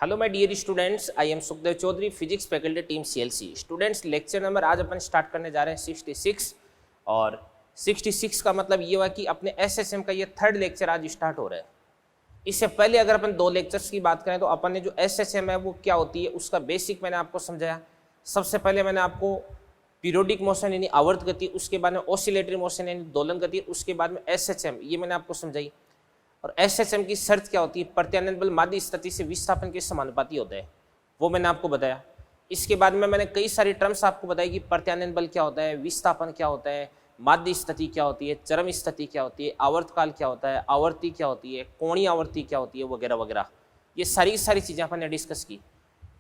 Hello my dear students, I am Sukhdev Chaudhary, physics faculty team CLC. Students, lecture number आज अपन start करने जा रहे हैं 66। और 66 का मतलब ये हुआ कि अपने एसएसएम का ये थर्ड लेक्चर आज स्टार्ट हो रहा है। इससे पहले अगर अपन दो लेक्चर्स की बात करें तो अपन ने जो एसएसएम है वो क्या होती है उसका बेसिक मैंने आपको समझाया। सबसे पहले मैंने आपको पीरियोडिक मोशन यानी आवर्त गति, उसके बाद में ऑसिलेटरी मोशन यानी दोलन गति, उसके बाद में एसएचएम ये मैंने आपको समझाई। और एसएचएम की शर्त क्या होती है, प्रत्यानयन बल माध्य स्थिति से विस्थापन के समानुपाती होता है, वो मैंने आपको बताया। इसके बाद में मैंने कई सारी टर्म्स आपको बताई कि प्रत्यानयन बल क्या होता है, विस्थापन क्या होता है, माध्य स्थिति क्या होती है, चरम स्थिति क्या होती है, आवर्तकाल क्या होता है, आवर्ती क्या होती है, कोणीय आवर्ती क्या होती है, वगैरह वगैरह। ये सारी चीज़ें अपन ने डिस्कस की।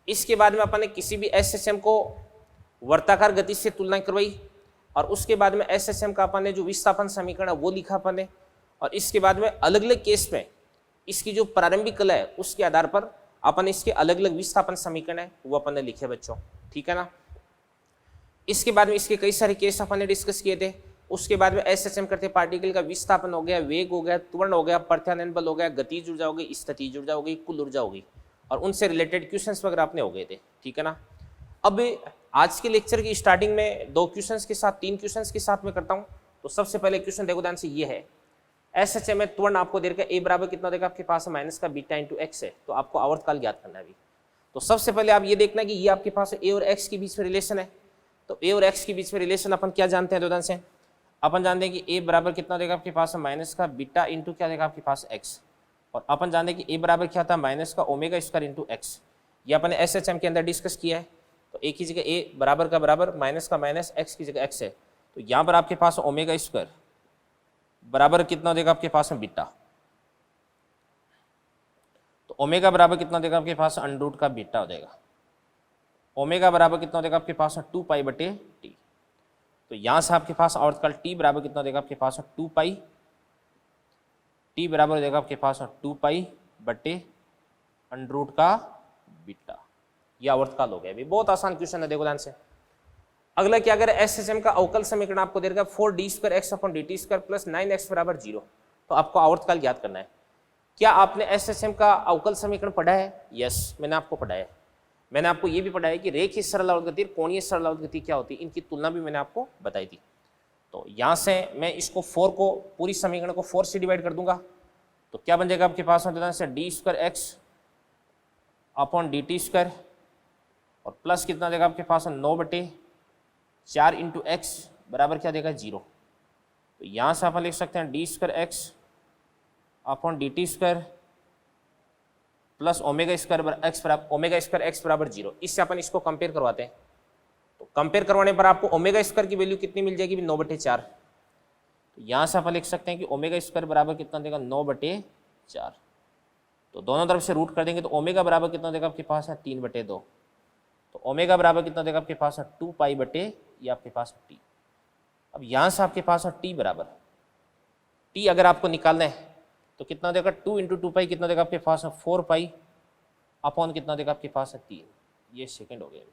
इसके बाद में अपन ने किसी भी एसएचएम को वर्ताकार गति से तुलना करवाई और उसके बाद में एसएचएम का अपन ने जो विस्थापन समीकरण है वो लिखा अपन ने। और इसके बाद में अलग अलग केस में इसकी जो प्रारंभिक कला है उसके आधार पर अपन इसके अलग अलग विस्थापन समीकरण है वो अपन ने लिखे बच्चों, ठीक है ना। इसके बाद में इसके कई सारे केस अपन ने डिस्कस किए थे। उसके बाद में एसएचएम करते पार्टिकल का विस्थापन हो गया, वेग हो गया, त्वरण हो गया, प्रत्यानयन बल हो गया, गतिज ऊर्जा हो गई, स्थितिज ऊर्जा हो गई, कुल ऊर्जा हो गई, और उनसे रिलेटेड क्वेश्चंस वगैरह अपने हो गए थे, ठीक है ना। अब आज के लेक्चर की स्टार्टिंग में दो क्वेश्चंस के साथ, तीन क्वेश्चंस के साथ में करता हूं। तो सबसे पहले क्वेश्चन देखो ध्यान से, ये है एसएचएम में त्वरण आपको देगा ए बराबर कितना देगा आपके पास माइनस का बीटा इंटू एक्स है, तो आपको आवर्तकाल ज्ञात करना है अभी। तो सबसे पहले आप ये देखना कि ये आपके पास ए और एक्स के बीच में रिलेशन है। तो ए और एक्स के बीच में रिलेशन अपन क्या जानते हैं ध्यान से, अपन जानते हैं कि ए बराबर कितना देगा आपके पास माइनस का बीटा इंटू क्या देगा आपके पास एक्स, और अपन जानते हैं कि ए बराबर क्या था माइनस का ओमेगा स्क्वायर इंटू एक्स। ये अपन एसएचएम के अंदर डिस्कस किया है। तो ए की जगह ए बराबर का बराबर, माइनस का माइनस, एक्स की जगह एक्स है। तो यहाँ पर आपके पास ओमेगा स्क्वायर बराबर कितना देगा आपके पास में बीटा, तो ओमेगा बराबर कितना देगा आपके पास अंडर रूट का बीटा हो जाएगा। ओमेगा बराबर कितना देगा आपके पास 2 पाई बटे टी। तो यहां से आपके पास आवर्तकाल टी बराबर कितना देगा आपके पास 2 पाई, टी बराबर देगा आपके पास 2 पाई बटे अंडर रूट का बीटा। यह आवर्तकाल हो गया। अभी बहुत आसान क्वेश्चन है, देखो ध्यान से। अगला क्या करें, एसएचएम का अवकल समीकरण आपको देगा 4d² x upon dt square plus 9x बराबर 0। तो आपको आवर्तकाल ज्ञात करना है। क्या आपने एसएचएम का अवकल समीकरण पढ़ा है? यस, मैंने आपको पढ़ा है। मैंने आपको ये भी पढ़ा है कि रेखीय सरल आवर्त गति, कोणीय सरल आवर्त गति क्या होती है, इनकी तुलना भी मैंने आपको बताई थी। तो यहाँ से मैं इसको 4 को, पूरी समीकरण को 4 से डिवाइड कर दूंगा। तो क्या बन जाएगा आपके पास d² x upon dt square और प्लस कितना देगा आपके पास 9/4 इंटू एक्स बराबर क्या देगा 0। तो यहाँ से अपन लिख सकते हैं d² x upon dt square plus omega square x बराबर 0। इससे अपन इसको कंपेयर करवाते हैं। तो कंपेयर करवाने पर आपको ओमेगा स्क्वायर की वैल्यू कितनी मिल जाएगी 9/4। तो यहाँ से अपन लिख सकते हैं कि ओमेगा स्क्वायर बराबर कितना देगा 9/4। तो दोनों तरफ से रूट कर देंगे तो ओमेगा बराबर कितना देगा आपके पास है 3/2। तो ओमेगा बराबर कितना देगा आपके पास 2 पाई बटे ये आपके पास टी। अब यहाँ से आपके पास टी बराबर, टी अगर आपको निकालना है तो कितना देगा 2 इंटू 2 पाई कितना देगा आपके पास 4 पाई अपॉन कितना देगा आपके पास 3। ये सेकंड हो गया। अभी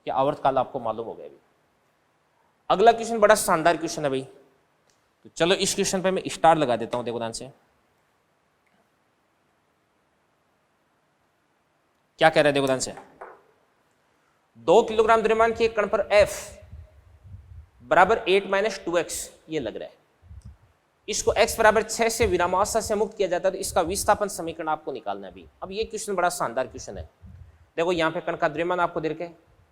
क्या आवर्तकाल आपको मालूम हो गया। अभी अगला क्वेश्चन बड़ा शानदार क्वेश्चन है भाई। तो चलो इस क्वेश्चन पे मैं स्टार लगा देता हूँ, देखो ध्यान से क्या कह रहे हैं, देखो ध्यान से। 2 किलोग्राम द्रव्यमान के एक कण पर F बराबर 8 - 2x ये लग रहा है। इसको x बराबर 6 से विरामावस्था से मुक्त किया जाता है। तो इसका विस्थापन समीकरण आपको निकालना है अभी। अब ये क्वेश्चन बड़ा शानदार क्वेश्चन है। देखो यहाँ पे कण का द्रव्यमान आपको दे रखे,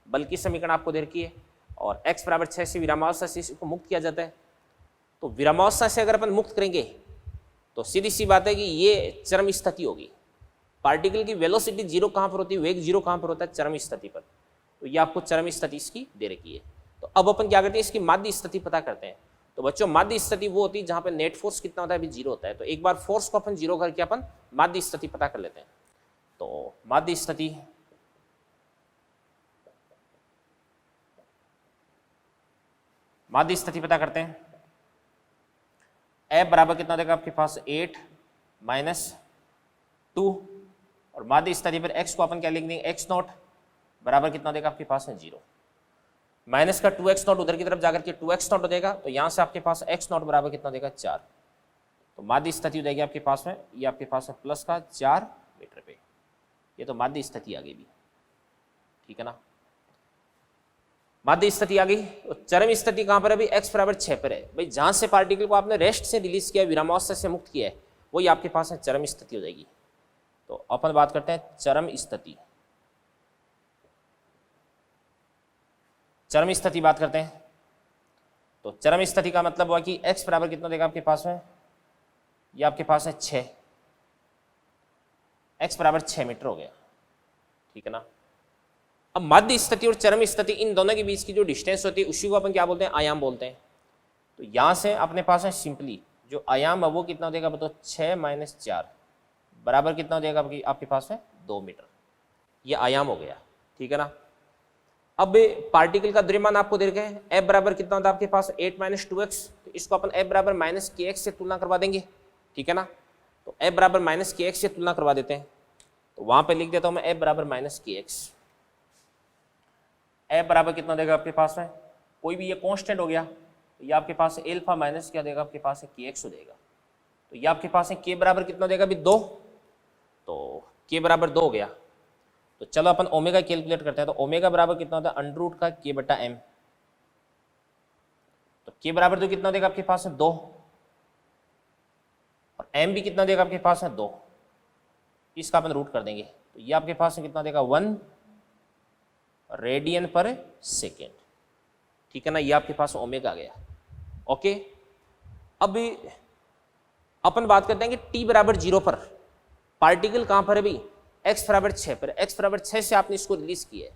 बल की समीकरण आपको दे रखी है, और x बराबर 6 से विरामावस्था से इसको मुक्त किया जाता है। तो विरामावस्था से अगर अपन मुक्त करेंगे तो सीधी सी बात है कि ये चरम स्थिति होगी। पार्टिकल की वेलोसिटी 0 कहाँ पर होती है, वेग 0 कहाँ पर होता है, चरम स्थिति पर। तो ये आपको चरम स्थिति इसकी दे रखी है। तो अब अपन क्या करते हैं, इसकी माध्य स्थिति पता करते हैं। तो बच्चों माध्य स्थिति वो होती है जहाँ पे नेट फोर्स कितना होता है, अभी 0 होता है। तो एक बार फोर्स को अपन 0 करके अपन माध्य स्थिति पता कर लेते हैं। तो माध्य स्थिति पता करते हैं। F बराबर कितना देगा आपके पास 8 - 2, और माध्य स्थिति पर x को अपन क्या लिख देंगे x0 बराबर कितना देगा आपके पास है 0। माइनस का 2x0 उधर की तरफ जाकर के 2x0 हो जाएगा। तो यहाँ से आपके पास x0 बराबर कितना देगा 4। तो माध्य स्थिति हो जाएगी आपके पास में, ये आपके पास है प्लस का 4 मीटर पे। ये तो माध्य स्थिति आ गई भी, ठीक है ना। माध्य स्थिति आ गई। तो चरम स्थिति कहां पर है? अभी x बराबर 6 पर है। भाई जहां से पार्टिकल को आपने रेस्ट से रिलीज किया, विरामावस्था से मुक्त किया है, वही आपके पास है चरम स्थिति हो जाएगी। तो अपन बात करते हैं चरम स्थिति। चरम स्थिति बात करते हैं। तो चरम स्थिति का मतलब हुआ कि x बराबर कितना देगा आपके पास में? ये आपके पास है 6, x बराबर 6 मीटर हो गया, ठीक है ना। अब माध्य स्थिति और चरम स्थिति, इन दोनों के बीच की जो डिस्टेंस होती है उसी को अपन क्या बोलते हैं? आयाम बोलते हैं। तो यहां से अपने पास है सिंपली जो आयाम है वो कितना देगा बताओ? 6 - 4 बराबर कितना देगा आपके पास में? 2 मीटर। ये आयाम हो गया, ठीक है ना। अब पार्टिकल का द्रव्यमान आपको दे रखे हैं, F बराबर कितना होता है आपके पास? 8 - 2x। तो इसको अपन F बराबर -kx से तुलना करवा देंगे, ठीक है ना। तो F बराबर -kx से तुलना करवा देते हैं। तो वहां पे लिख देता हूं मैं F बराबर -kx। F बराबर कितना देगा आपके पास में? कोई भी ये कांस्टेंट हो गया, तो ये आपके पास एल्फा माइनस क्या देगा आपके पास है? kx हो देगा। तो ये आपके पास है k बराबर कितना देगा अभी? 2। तो k बराबर 2 हो गया। तो चलो अपन ओमेगा कैलकुलेट करते हैं। तो ओमेगा बराबर कितना होता है? अंडर रूट का k/m। तो k बराबर 2 कितना देगा आपके पास है? 2। और m भी कितना देगा आपके पास है? 2। इसका अपन रूट कर देंगे। तो ये आपके पास है कितना देगा? 1 रेडियन पर सेकेंड, ठीक है ना। ये आपके पास ओमेगा आ गया, ओके। अब अपन बात करते हैं कि t बराबर 0 पर पार्टिकल कहां पर है भाई? x बराबर 6 पर। x बराबर 6 से आपने इसको रिलीज किया है,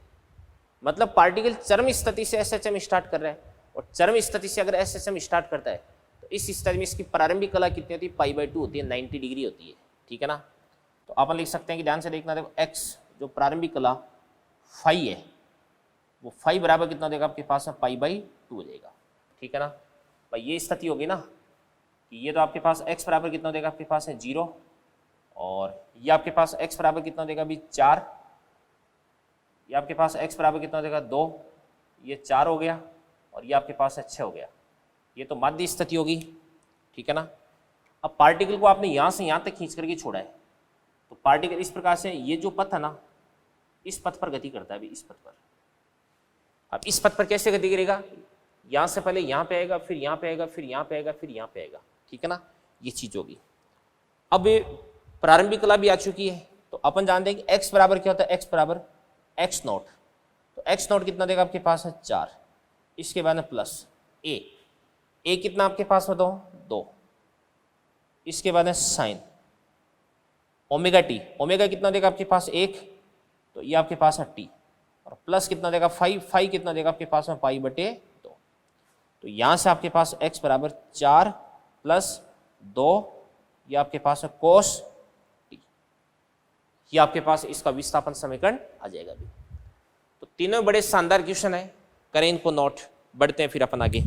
मतलब पार्टिकल चरम स्थिति से SHM स्टार्ट कर रहा है। और चरम स्थिति से अगर SHM स्टार्ट करता है तो इस स्थिति में इसकी प्रारंभिक कला कितनी होती है? π/2 होती है, 90 डिग्री होती है, ठीक है ना। तो अपन लिख सकते हैं कि ध्यान से देखना, देखो x जो प्रारंभिक कला फाई है वो फाई बराबर कितना देगा आपके पास में? π/2 हो जाएगा, ठीक है ना। भाई ये स्थिति होगी ना कि ये तो आपके पास x बराबर कितना देगा आपके पास है? 0। और ये आपके पास x बराबर कितना देगा अभी? 4। ये आपके पास x बराबर कितना देगा? 2। ये 4 हो गया और ये आपके पास है 6 हो गया। ये तो माध्य स्थिति होगी, ठीक है ना। अब पार्टिकल को आपने यहाँ से यहाँ तक खींच करके छोड़ा है, तो पार्टिकल इस प्रकार से, ये जो पथ है ना, इस पथ पर गति करता है अभी, इस पथ पर। अब इस पथ पर कैसे गति करेगा? यहाँ से पहले यहाँ पे आएगा, फिर यहाँ पे आएगा, फिर यहाँ पे आएगा, फिर यहाँ पे आएगा, ठीक है ना। ये चीज होगी। अब प्रारंभिक कला भी आ चुकी है, तो अपन जानते हैं कि x बराबर क्या होता है? x बराबर x0। तो x0 कितना देगा आपके पास है? 4। इसके बाद में प्लस a कितना आपके पास में? 2। इसके बाद में साइन ओमेगा t। ओमेगा कितना देगा आपके पास? 1। तो ये आपके पास है t। और प्लस कितना देगा? 5 कितना देगा आपके पास में? π/2। तो यहाँ से आपके पास x बराबर 4 + 2, ये आपके पास है कोस t। ये आपके पास इसका विस्थापन समीकरण आ जाएगा अभी। तो तीनों बड़े शानदार क्वेश्चन है, करें इनको नोट। बढ़ते हैं फिर अपन आगे।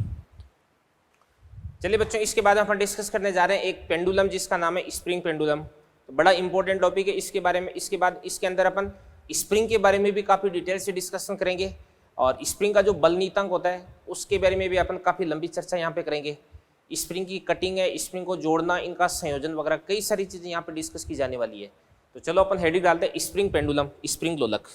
चलिए बच्चों, इसके बाद अपन डिस्कस करने जा रहे हैं एक पेंडुलम जिसका नाम है स्प्रिंग पेंडुलम। तो बड़ा इंपॉर्टेंट टॉपिक है इसके बारे में। इसके बाद इसके अंदर अपन स्प्रिंग के बारे में भी काफ़ी डिटेल से डिस्कशन करेंगे, और स्प्रिंग का जो बल नीतांक होता है उसके बारे में भी अपन काफ़ी लंबी चर्चा यहाँ पे करेंगे। स्प्रिंग की कटिंग है, स्प्रिंग को जोड़ना, इनका संयोजन वगैरह कई सारी चीज़ें यहाँ पे डिस्कस की जाने वाली है। तो चलो अपन हेडिंग डालते हैं स्प्रिंग पेंडुलम, स्प्रिंग लोलक।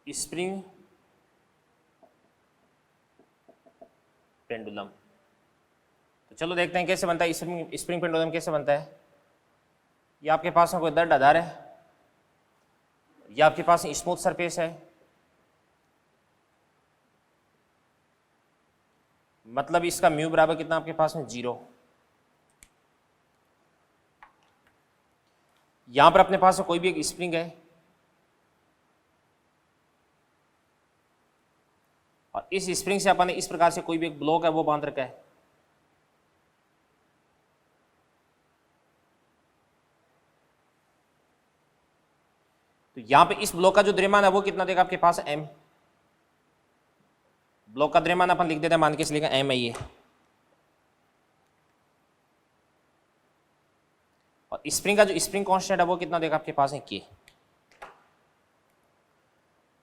Spring pendulum. तो चलो देखते हैं कैसे बनता है स्प्रिंग पेंडुलम, कैसे बनता है। ये आपके पास में कोई दर्द आधार है, ये आपके पास स्मूथ सरफेस है, मतलब इसका म्यू बराबर कितना आपके पास में? 0। यहां पर अपने पास कोई भी एक स्प्रिंग है, और इस स्प्रिंग से अपन ने इस प्रकार से कोई भी एक ब्लॉक है वो बांध रखा है। तो यहां पे इस ब्लॉक का जो द्रव्यमान है वो कितना देगा आपके पास? m। ब्लॉक का द्रव्यमान अपन लिख देते हैं, मान के चलेगा m है ये। और स्प्रिंग का जो स्प्रिंग कांस्टेंट है वो कितना देगा आपके पास है? k।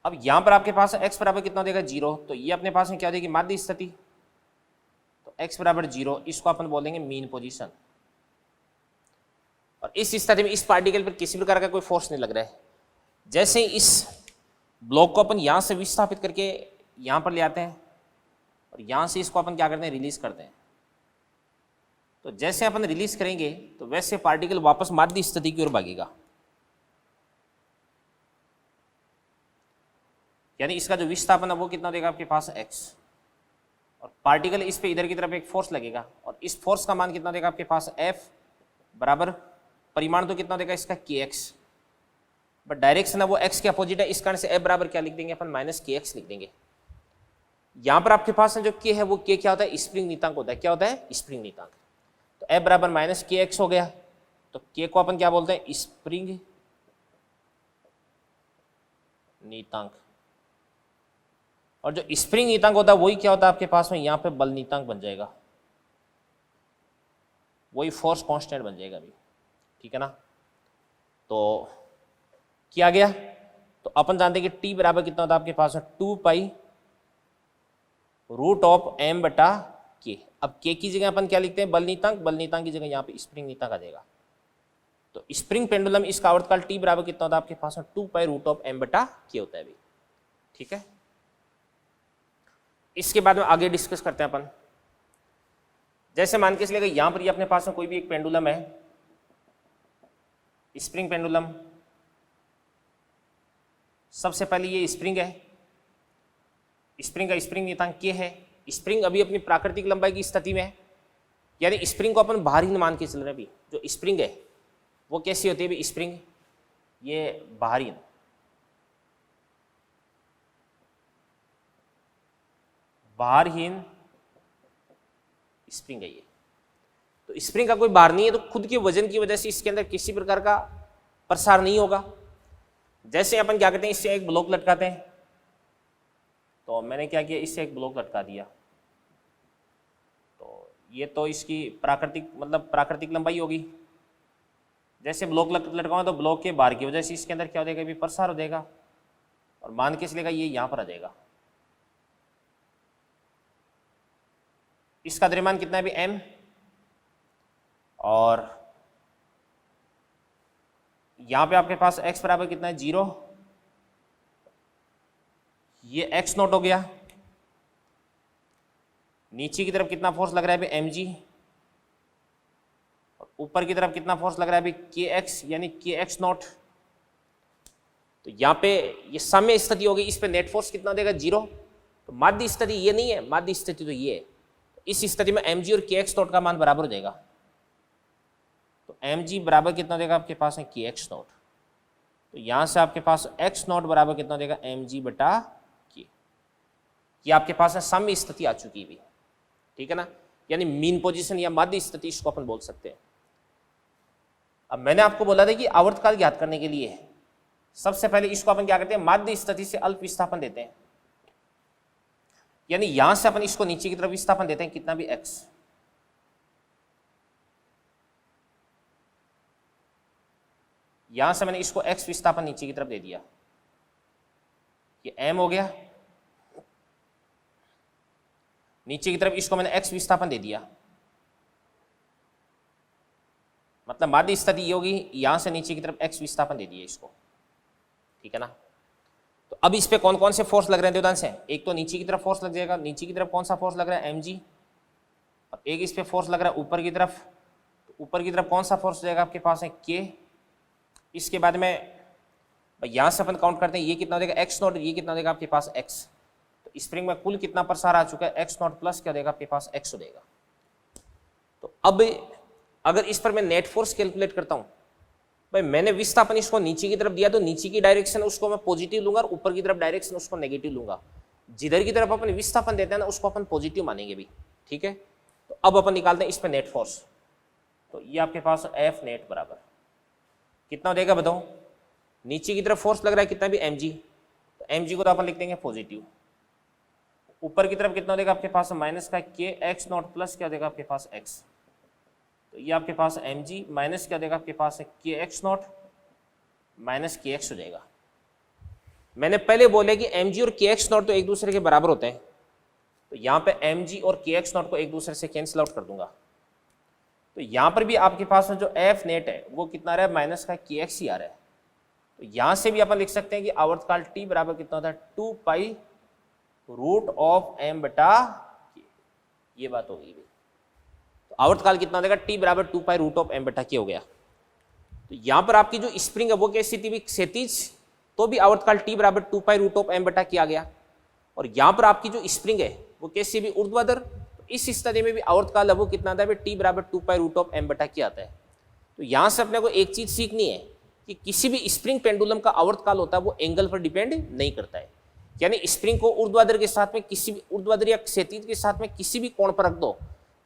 अब यहां पर आपके पास x बराबर कितना देगा 0, तो ये अपने पास में क्या देगी माध्य स्थिति, तो x बराबर 0, इसको अपन बोलेंगे मीन पोजीशन। और इस स्थिति में इस पार्टिकल पर किसी प्रकार का कोई फोर्स नहीं लग रहा है। जैसे इस ब्लॉक को अपन यहां से विस्थापित करके यहां पर ले आते हैं और यहां से इसको अपन क्या करते हैं रिलीज करते हैं, तो जैसे अपन रिलीज करेंगे तो वैसे पार्टिकल वापस माध्य स्थिति की ओर भागेगा, यानी इसका जो विस्थापन है वो कितना देगा आपके पास x, और पार्टिकल इस पे इधर की तरफ एक फोर्स लगेगा और इस फोर्स का मान कितना देगा आपके पास f बराबर परिमाण तो कितना देगा इसका kx, बट डायरेक्शन है वो x के अपोजिट है, इस कारण से f बराबर क्या लिख देंगे अपन माइनस kx लिख देंगे। यहां पर आपके पास जो k है वो k क्या होता है स्प्रिंग नीतांक होता है, क्या होता है स्प्रिंग नीतांक, तो f बराबर माइनस kx हो गया, तो k को अपन क्या बोलते हैं स्प्रिंग नीतांक, और जो स्प्रिंग नीतांक होता है वही क्या होता है आपके पास में यहाँ पे बल नीतांक बन जाएगा, वही फोर्स कांस्टेंट बन जाएगा अभी, ठीक है ना। तो क्या गया, तो अपन जानते हैं कि t बराबर कितना होता है आपके पास में 2 पाई रूट ऑफ m बटा k। अब k की जगह अपन क्या लिखते हैं बल नीतांक, बल नीतांक की जगह यहाँ पे स्प्रिंग नीतांक आ जाएगा, तो स्प्रिंग पेंडुलम इसका आवर्तकाल t बराबर कितना होता है आपके पास में 2 पाई रूट ऑफ m बटा k होता है अभी, ठीक है। इसके बाद में आगे डिस्कस करते हैं अपन। जैसे मान के चलिए यहां पर ये अपने पास में कोई भी एक पेंडुलम है, स्प्रिंग पेंडुलम, सबसे पहले ये स्प्रिंग है, स्प्रिंग का स्प्रिंग नीतांक k है, स्प्रिंग अभी अपनी प्राकृतिक लंबाई की स्थिति में है, यानी स्प्रिंग को अपन बाहरी मान के चल रहे हैं। अभी जो स्प्रिंग है वो कैसी होती है अभी स्प्रिंग, ये बाहरी बाहरहीन स्प्रिंग है ये, तो स्प्रिंग का कोई बाहर नहीं है, तो खुद के वजन की वजह से इसके अंदर किसी प्रकार का प्रसार नहीं होगा। जैसे अपन क्या करते हैं इससे एक ब्लॉक लटकाते हैं, तो मैंने क्या किया इससे एक ब्लॉक लटका दिया, तो ये तो इसकी प्राकृतिक मतलब प्राकृतिक लंबाई होगी। जैसे ब्लॉक लटकाऊं तो ब्लॉक के बाहर की वजह से इसके अंदर क्या हो जाएगा अभी प्रसार हो जाएगा, और मान के चलेगा ये यहां पर आ जाएगा। इसका द्रव्यमान कितना है अभी m, और यहां पे आपके पास x बराबर कितना है 0, ये x नॉट हो गया। नीचे की तरफ कितना फोर्स लग रहा है अभी mg, और ऊपर की तरफ कितना फोर्स लग रहा है अभी kx यानी kx नॉट। तो यहां पे ये साम्य स्थिति होगी, इस पे नेट फोर्स कितना देगा 0, तो माध्य स्थिति ये नहीं है, माध्य स्थिति तो ये है। इस स्थिति में mg और kx नॉट का मान बराबर हो जाएगा, तो mg बराबर कितना देगा आपके पास है kx नॉट, तो यहां से आपके पास x नॉट बराबर कितना देगा mg बटा k। ये आपके पास है साम्य स्थिति आ चुकी है, ठीक है ना, यानी मीन पोजीशन या माध्य स्थिति इसको अपन बोल सकते हैं। अब मैंने आपको बोला था कि आवर्तकाल ज्ञात करने के लिए सबसे पहले इसको अपन क्या करते हैं माध्य स्थिति से अल्प विस्थापन देते हैं, यानी यहां से अपन इसको नीचे की तरफ विस्थापन देते हैं कितना भी x, यहां से मैंने इसको x विस्थापन नीचे की तरफ दे दिया, ये m हो गया। नीचे की तरफ इसको मैंने x विस्थापन दे दिया, मतलब माध्य स्थिति ये होगी, यहां से नीचे की तरफ x विस्थापन दे दिया इसको, ठीक है ना। तो अब इस पे कौन कौन से फोर्स लग रहे हैं देवदान से, एक तो नीचे की तरफ फोर्स लग जाएगा, नीचे की तरफ कौन सा फोर्स लग रहा है mg, और एक इस पे फोर्स लग रहा है ऊपर की तरफ, तो ऊपर की तरफ कौन सा फोर्स जाएगा आपके पास है k। इसके बाद में यहां से अपन काउंट करते हैं, ये कितना देगा x नॉट, ये कितना देगा आपके पास x, तो स्प्रिंग में कुल कितना प्रसार आ चुका है x नॉट प्लस क्या देगा आपके पास x हो देगा। तो अब अगर इस पर मैं नेट फोर्स कैलकुलेट करता हूं, भाई मैंने विस्थापन इसको नीचे की तरफ दिया तो नीचे की डायरेक्शन उसको मैं पॉजिटिव लूंगा और ऊपर की तरफ डायरेक्शन उसको नेगेटिव लूंगा। जिधर की तरफ अपन विस्थापन देते हैं ना उसको अपन पॉजिटिव मानेंगे भी, ठीक है। तो अब अपन निकालते हैं इस पर नेट फोर्स, तो ये आपके पास एफ नेट बराबर कितना देगा बताओ, नीचे की तरफ फोर्स लग रहा है कितना भी mg, तो mg को तो अपन लिख देंगे पॉजिटिव, ऊपर की तरफ कितना देगा आपके पास माइनस का के एक्स नॉट प्लस क्या देगा आपके पास x, तो ये आपके पास mg माइनस क्या देगा आपके पास है के एक्स नॉट माइनस के एक्स हो जाएगा। मैंने पहले बोले कि mg और kx नॉट तो एक दूसरे के बराबर होते हैं, तो यहाँ पे mg और kx नॉट को एक दूसरे से कैंसिल आउट कर दूंगा। तो यहाँ पर भी आपके पास में जो एफ नेट है वो कितना आ रहा है, माइनस का kx ही आ रहा है। तो यहाँ से भी अपन लिख सकते हैं कि आवर्तकाल t बराबर कितना होता है, 2 पाई रूट ऑफ m बटा k, ये बात हो गई। तो आवर्तकाल कितना हो जाएगा, t बराबर 2 पाई रूट ऑफ m बटा k हो गया। तो यहाँ पर आपकी जो स्प्रिंग है वो कैसी थी, क्षैतिज, तो भी आवर्तकाल t बराबर 2 पाई रूट ऑफ m बटा k आ गया। और यहाँ पर आपकी जो स्प्रिंग है वो कैसी भी ऊर्ध्वाधर, तो इस स्थिति में भी आवर्तकाल है वो कितना आता है, t बराबर 2 पाई रूट ऑफ m बटा k आता है। तो यहाँ से अपने को एक चीज सीखनी है कि किसी भी स्प्रिंग पेंडुलम का आवर्तकाल होता है वो एंगल पर डिपेंड नहीं करता है। यानी स्प्रिंग को ऊर्ध्वाधर के साथ में किसी भी ऊर्ध्वाधर या क्षैतिज के साथ में किसी भी कोण पर रख दो,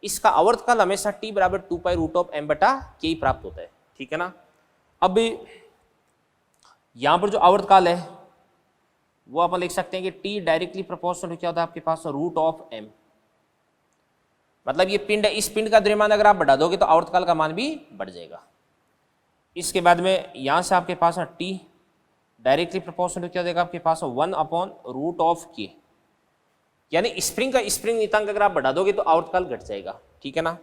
इसका आवर्तकाल हमेशा t बराबर 2 पाई रूट ऑफ m बटा k ही प्राप्त होता है। ठीक है ना। अब यहां पर जो आवर्तकाल है वो अपन लिख सकते हैं कि t डायरेक्टली प्रोपोर्शनल क्या होता है आपके पास, रूट ऑफ m। मतलब ये पिंड है, इस पिंड का द्रव्यमान अगर आप बढ़ा दोगे तो आवर्तकाल का मान भी बढ़ जाएगा। इसके बाद में यहां से आपके पास t डायरेक्टली प्रोपोर्शनल क्या देगा आपके पास 1 अपॉन रूट ऑफ k, यानी स्प्रिंग का स्प्रिंग नियतांक अगर आप बढ़ा दोगे तो आवर्तकाल घट जाएगा। ठीक है ना।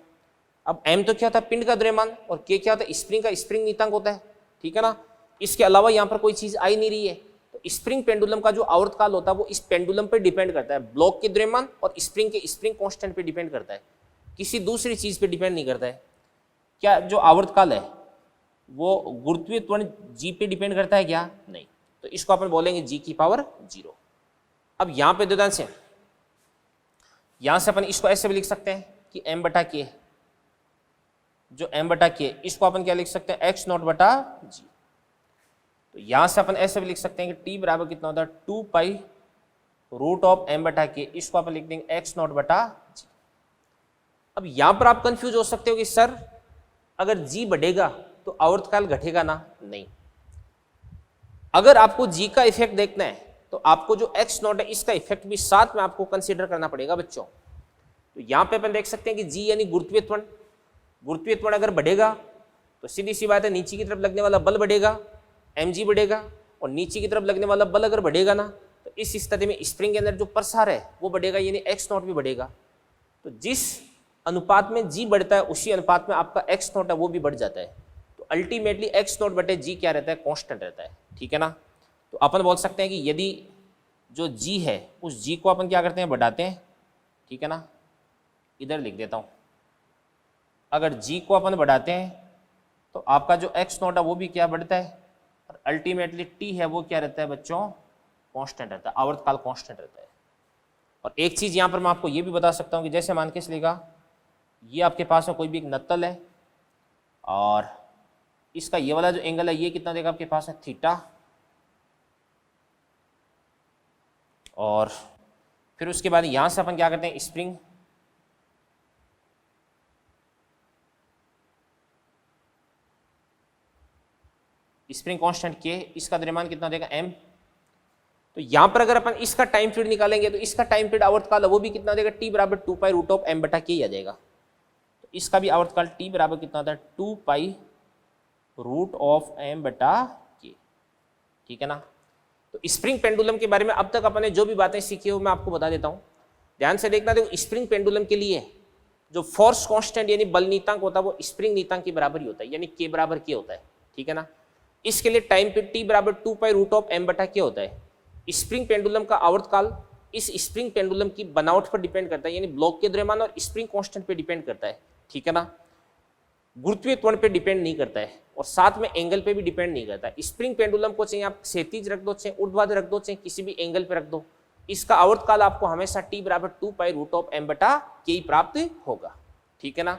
अब m तो क्या होता है, पिंड का द्रव्यमान, और k क्या होता है, स्प्रिंग का स्प्रिंग नियतांक होता है। ठीक है ना। इसके अलावा यहाँ पर कोई चीज आई नहीं रही है, तो स्प्रिंग पेंडुलम का जो आवर्तकाल होता है वो इस पेंडुलम पर डिपेंड करता है, ब्लॉक के द्रव्यमान और स्प्रिंग के स्प्रिंग कांस्टेंट पे डिपेंड करता है, किसी दूसरी चीज पे डिपेंड नहीं करता है। क्या जो आवर्तकाल है वो गुरुत्वीय त्वरण g पे डिपेंड करता है क्या, नहीं। तो इसको अपन बोलेंगे g की पावर 0। अब यहाँ पे दो से यहां से अपन इसको ऐसे भी लिख सकते हैं कि m बटा k, जो m बटा k इसको अपन क्या लिख सकते हैं, x नॉट बटा g। तो यहां से अपन ऐसे भी लिख सकते हैं कि t बराबर कितना होता है, 2 पाई रूट ऑफ m बटा k, इसको अपन लिख देंगे x नॉट बटा g। अब यहां पर आप कंफ्यूज हो सकते हो कि सर अगर g बढ़ेगा तो आवर्तकाल घटेगा ना, नहीं। अगर आपको g का इफेक्ट देखना है तो आपको जो x नॉट है इसका इफेक्ट भी साथ में आपको कंसीडर करना पड़ेगा बच्चों। तो यहां पे अपन देख सकते हैं कि g यानी गुरुत्वीय त्वरण, गुरुत्वीय त्वरण अगर बढ़ेगा तो सीधी सी बात है नीचे की तरफ लगने वाला बल बढ़ेगा, mg बढ़ेगा, और नीचे की तरफ लगने वाला बल अगर बढ़ेगा ना तो इस स्थिति में स्प्रिंग के अंदर जो प्रसार है वो बढ़ेगा, यानी x नॉट भी बढ़ेगा। तो जिस अनुपात में g बढ़ता है उसी अनुपात में आपका x नॉट है वो भी बढ़ जाता है। तो अल्टीमेटली x नॉट बटे g क्या रहता है, कांस्टेंट रहता है। ठीक है ना। तो अपन बोल सकते हैं कि यदि जो g है उस g को अपन क्या करते हैं, बढ़ाते हैं। ठीक है ना। इधर लिख देता हूं, अगर g को अपन बढ़ाते हैं तो आपका जो x नॉट है वो भी क्या बढ़ता है, और अल्टीमेटली t है वो क्या रहता है बच्चों, कांस्टेंट रहता है, आवर्तकाल कांस्टेंट रहता है। और एक चीज यहां पर मैं आपको ये भी बता सकता हूं कि जैसे मान के चलेगा ये आपके पास में कोई भी एक नत्तल है और इसका ये वाला जो एंगल है ये कितना देगा आपके पास है, थीटा, और फिर उसके बाद यहां से अपन क्या करते हैं, स्प्रिंग, स्प्रिंग कांस्टेंट के, इसका द्रव्यमान कितना देगा m। तो यहां पर अगर अपन इसका टाइम पीरियड निकालेंगे तो इसका टाइम पीरियड आवर्तकाल वो भी कितना देगा, t बराबर 2 पाई रूट ऑफ m बटा k आ जाएगा। तो इसका भी आवर्तकाल t बराबर कितना होता है, 2 पाई रूट ऑफ m बटा k। ठीक है ना। तो स्प्रिंग पेंडुलम के बारे में अब तक अपने जो भी बातें सीखी हो मैं आपको बता देता हूं, ध्यान से देखना। देखो स्प्रिंग पेंडुलम के लिए जो फोर्स कांस्टेंट यानी बल नीतांक होता है वो स्प्रिंग नीतांक के बराबर ही होता है, यानी k बराबर k होता है। ठीक है ना। इसके लिए टाइम पीरियड t बराबर 2 पाई रूट ऑफ m बटा k होता है। स्प्रिंग पेंडुलम का आवर्तकाल इस स्प्रिंग पेंडुलम की बनावट पर डिपेंड करता है, यानी ब्लॉक के द्रव्यमान और स्प्रिंग कांस्टेंट पे डिपेंड करता है। ठीक है ना। गुरुत्वीय त्वरण पे डिपेंड नहीं करता है और साथ में एंगल पे भी डिपेंड नहीं करता है। स्प्रिंग पेंडुलम को चाहे आप क्षैतिज रख दो, चाहे ऊर्ध्वाधर रख दो, चाहे किसी भी एंगल पे रख दो, इसका आवर्तकाल आपको हमेशा t बराबर 2 पाई रूट ऑफ m बटा k प्राप्त होगा। ठीक है ना।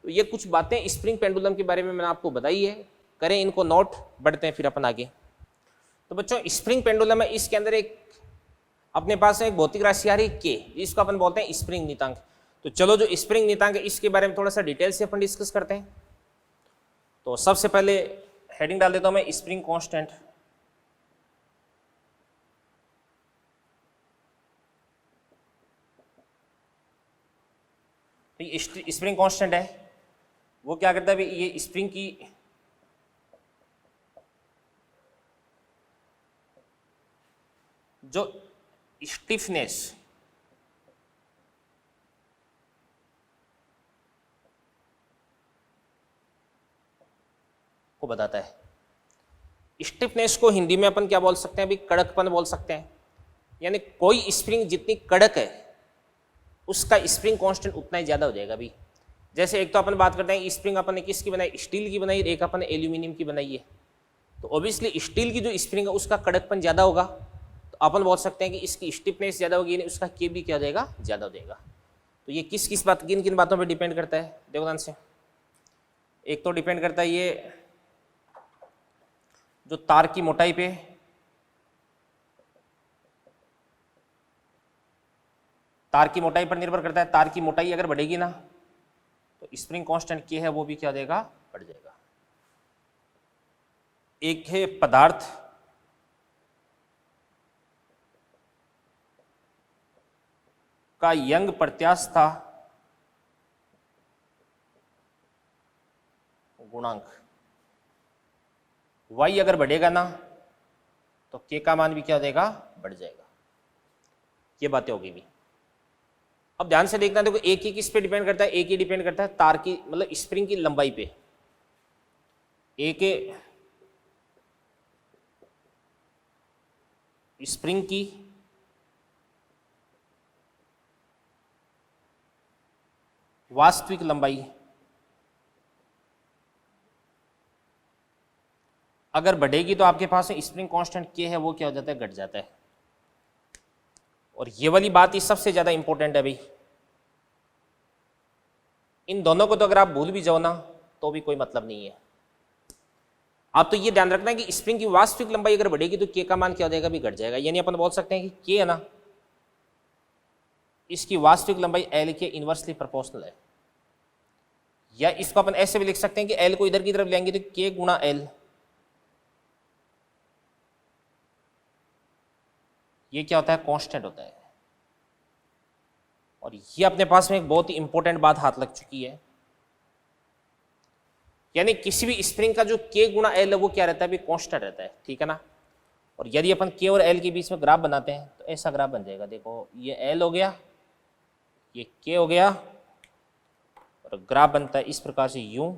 तो ये कुछ बातें स्प्रिंग पेंडुलम के बारे में मैंने आपको बताई है, करें इनको नोट, बढ़ते हैं फिर अपन आगे। तो बच्चों स्प्रिंग पेंडुलम है, इसके अंदर एक अपने पास एक भौतिक राशि आ रही है k, जिसको अपन बोलते हैं स्प्रिंग नियतांक। तो चलो जो स्प्रिंग नियतांक है इसके बारे में थोड़ा सा डिटेल से अपन डिस्कस करते हैं। तो सबसे पहले हेडिंग डाल देता हूं मैं, स्प्रिंग कांस्टेंट। तो ये स्प्रिंग कांस्टेंट है वो क्या करता है भाई, ये स्प्रिंग की जो स्टिफनेस को बताता है। स्टिफनेस को हिंदी में अपन क्या बोल सकते हैं, अभी कड़कपन बोल सकते हैं। यानी कोई स्प्रिंग जितनी कड़क है उसका स्प्रिंग कांस्टेंट उतना ही ज्यादा हो जाएगा। अभी जैसे एक तो अपन बात करते हैं स्प्रिंग अपन ने किसकी बनाई, स्टील की बनाई, एक अपन ने एल्यूमिनियम की बनाई है। तो ऑब्वियसली स्टील की जो स्प्रिंग है उसका कड़कपन ज्यादा होगा, तो अपन बोल सकते हैं कि इसकी स्टिफनेस ज्यादा होगी, यानी उसका के भी क्या हो जाएगा, ज्यादा हो जाएगा। तो ये किस किस बात, किन किन बातों पर डिपेंड करता है, देखो ध्यान से। एक तो डिपेंड करता है ये जो तार की मोटाई पे, तार की मोटाई पर निर्भर करता है। तार की मोटाई अगर बढ़ेगी ना तो स्प्रिंग कांस्टेंट के है वो भी क्या देगा, बढ़ जाएगा। एक है पदार्थ का यंग प्रत्यास्था गुणांक, y अगर बढ़ेगा ना तो k का मान भी क्या हो जाएगा, बढ़ जाएगा। ये बातें होगी भी। अब ध्यान से देखना, देखो एक ही किस पे डिपेंड करता है, एक ही डिपेंड करता है तार की, मतलब स्प्रिंग की लंबाई पे। एक स्प्रिंग की वास्तविक लंबाई अगर बढ़ेगी तो आपके पास स्प्रिंग कांस्टेंट के है वो क्या हो जाता है, घट जाता है। और ये वाली बात ही सबसे ज्यादा इंपॉर्टेंट है भाई। इन दोनों को तो अगर आप भूल भी जाओ ना तो भी कोई मतलब नहीं है। आप तो ये ध्यान रखना है कि स्प्रिंग की वास्तविक लंबाई अगर बढ़ेगी तो के का मान क्या हो जाएगा, भी घट जाएगा। यानी अपन बोल सकते हैं कि के है ना, इसकी वास्तविक लंबाई एल के इनवर्सली प्रोपोर्शनल है। या इसको अपन ऐसे भी लिख सकते हैं कि एल को इधर की तरफ लेंगे तो के गुणा एल, ये क्या होता है, कांस्टेंट होता है। और ये अपने पास में एक बहुत ही इंपॉर्टेंट बात हाथ लग चुकी है। यानी किसी भी स्प्रिंग का जो के गुणा एल है वो क्या रहता है, भी कांस्टेंट रहता है, ठीक है ना। और यदि अपन के और एल के बीच में ग्राफ बनाते हैं तो ऐसा ग्राफ बन जाएगा। देखो ये एल हो गया, ये के हो गया, और ग्राफ बनता है इस प्रकार से यूं।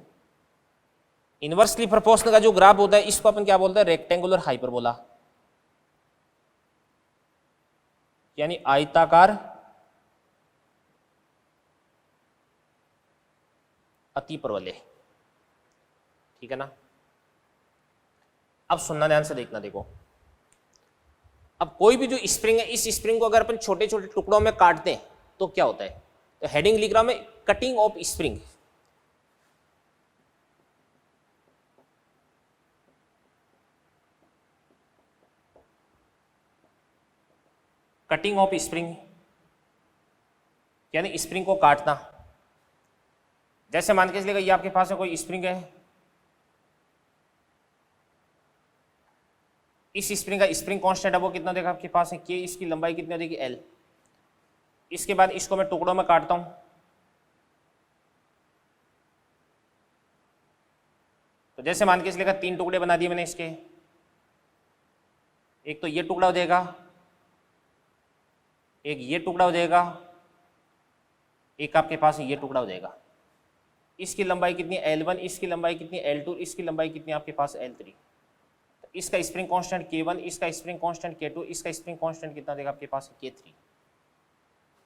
इनवर्सली प्रोपोर्शनल का जो ग्राफ होता है इसको अपन क्या बोलते हैं, रेक्टेंगुलर हाइपरबोला, यानी आयताकार अतिप्रवलय, ठीक है ना। अब सुनना ध्यान से देखना, देखो अब कोई भी जो स्प्रिंग है, इस स्प्रिंग को अगर अपन छोटे छोटे टुकड़ों में काटते हैं तो क्या होता है, तो हेडिंग लिख रहा हूं मैं, cutting of spring. Cutting of spring यानी स्प्रिंग को काटना। जैसे मान के चलिएगा ये आपके पास में कोई स्प्रिंग है, इस स्प्रिंग का स्प्रिंग कांस्टेंट है वो कितना देगा आपके पास है, के, इसकी लंबाई कितनी देगी, एल। इसके बाद इसको मैं टुकड़ों में काटता हूं, तो जैसे मान के चलिएगा 3 टुकड़े बना दिए मैंने इसके। एक तो ये टुकड़ा हो जाएगा, एक ये टुकड़ा हो जाएगा, एक आपके पास ये टुकड़ा हो जाएगा। इसकी लंबाई कितनी है, L1, इसकी लंबाई कितनी है, L2, इसकी लंबाई कितनी है आपके पास, L3। तो इसका स्प्रिंग कांस्टेंट K1, इसका स्प्रिंग कांस्टेंट K2, इसका स्प्रिंग कांस्टेंट कितना देगा आपके पास, K3।